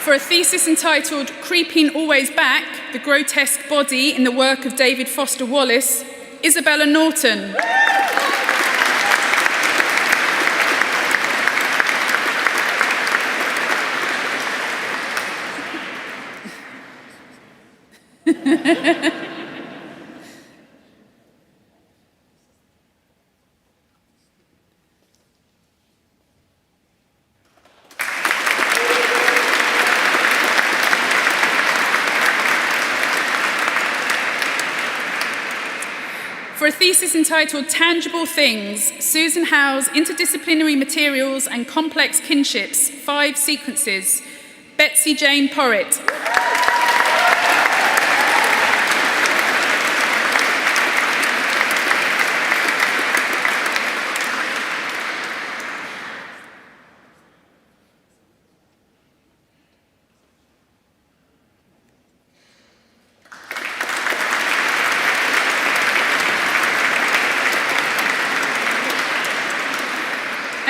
For a thesis entitled Creeping Always Back, the Grotesque Body in the Work of David Foster Wallace, Isabella Norton. For a thesis entitled Tangible Things, Susan Howe's Interdisciplinary Materials and Complex Kinships, 5 Sequences, Betsy Jane Porritt.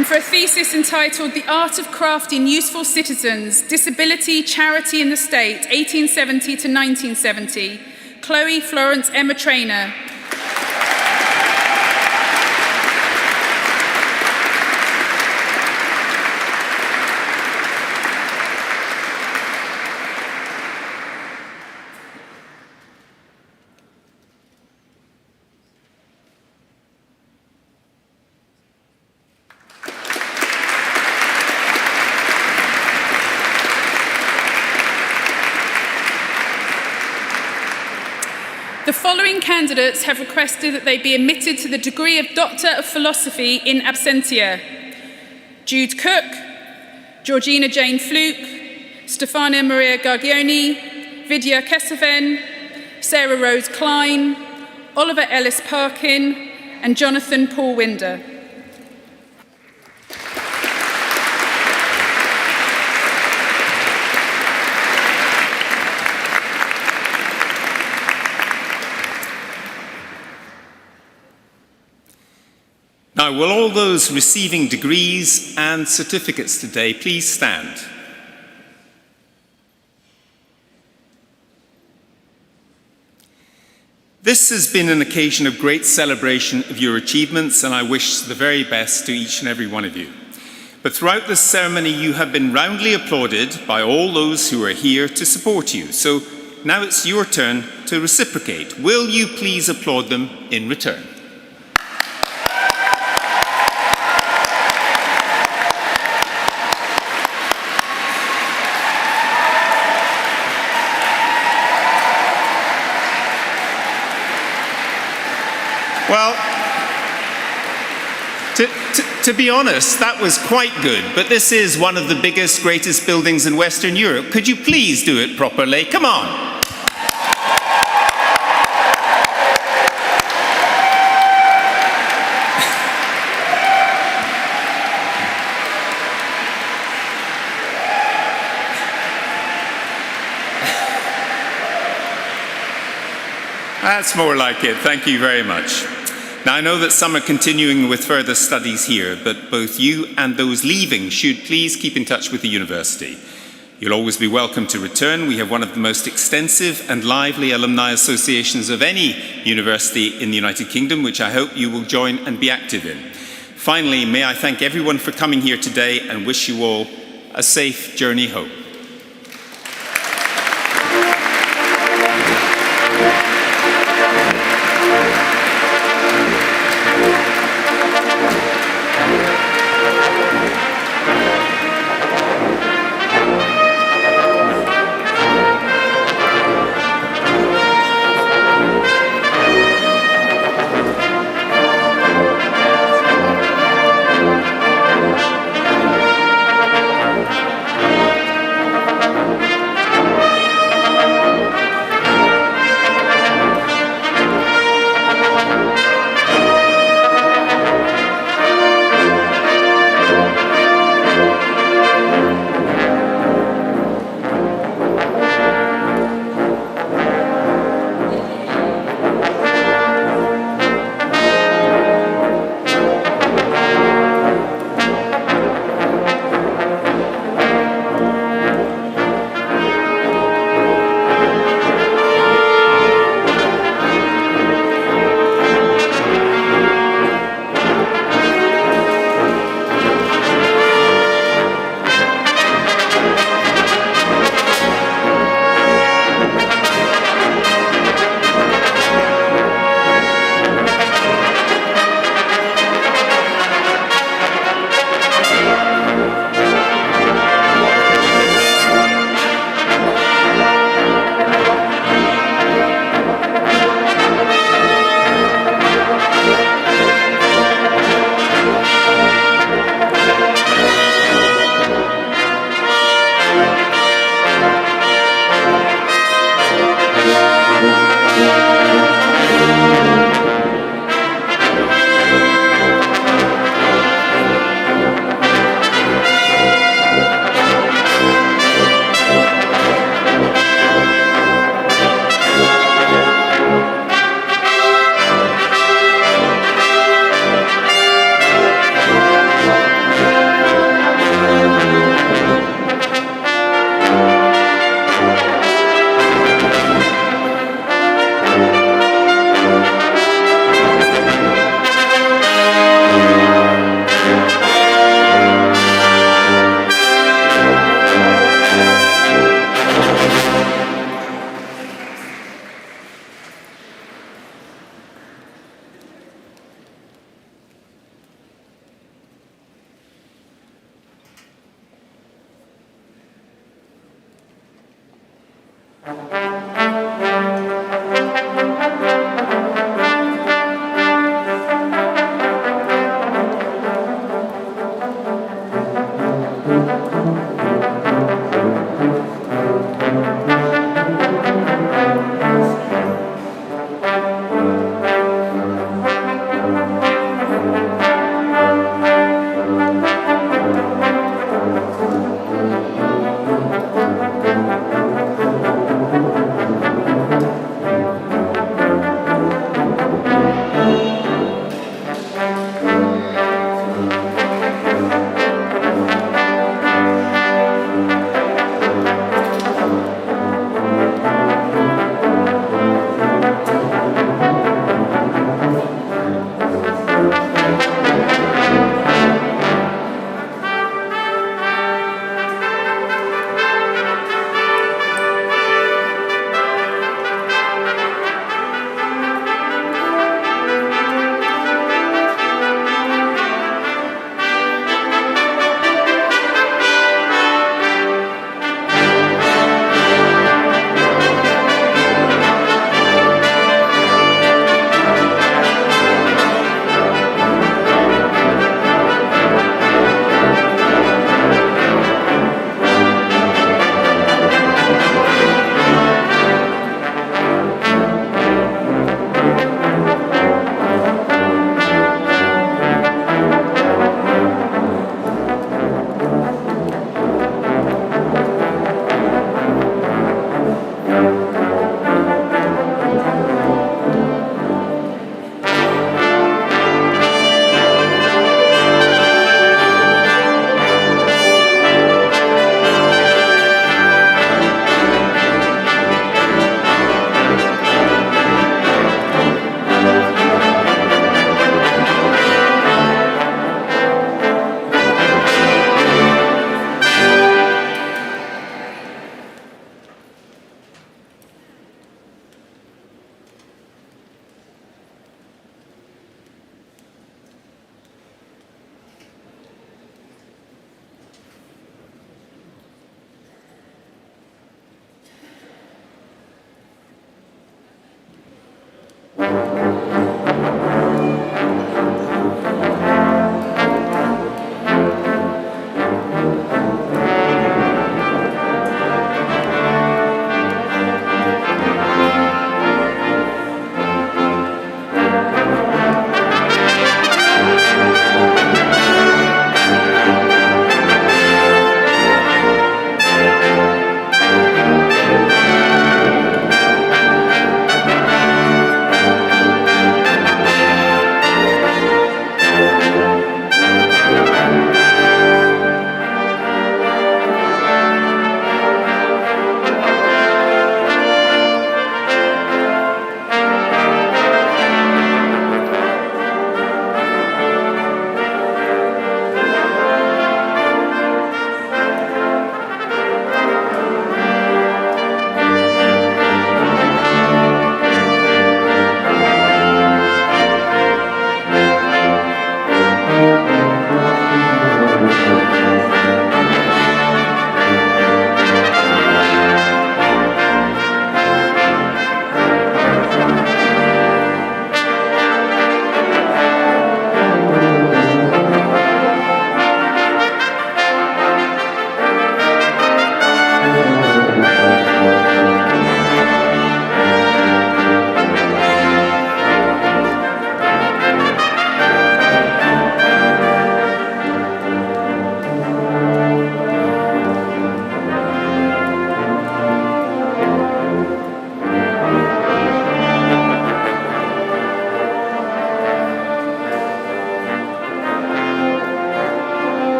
and for a thesis entitled The Art of Crafting Useful Citizens, Disability, Charity and the State, 1870 to 1970, Chloe Florence Emma Traynor. The following candidates have requested that they be admitted to the degree of Doctor of Philosophy in absentia: Jude Cook, Georgina Jane Fluke, Stefania Maria Gargioni, Vidya Kesaven, Sarah Rose Klein, Oliver Ellis Parkin, and Jonathan Paul Winder. Now, will all those receiving degrees and certificates today please stand? This has been an occasion of great celebration of your achievements, and I wish the very best to each and every one of you. But throughout this ceremony, you have been roundly applauded by all those who are here to support you. So now it's your turn to reciprocate. Will you please applaud them in return? Well, to be honest, that was quite good, but this is one of the biggest, greatest buildings in Western Europe. Could you please do it properly? Come on. That's more like it. Thank you very much. Now, I know that some are continuing with further studies here, but both you and those leaving should please keep in touch with the university. You'll always be welcome to return. We have one of the most extensive and lively alumni associations of any university in the United Kingdom, which I hope you will join and be active in. Finally, may I thank everyone for coming here today and wish you all a safe journey home. Thank you.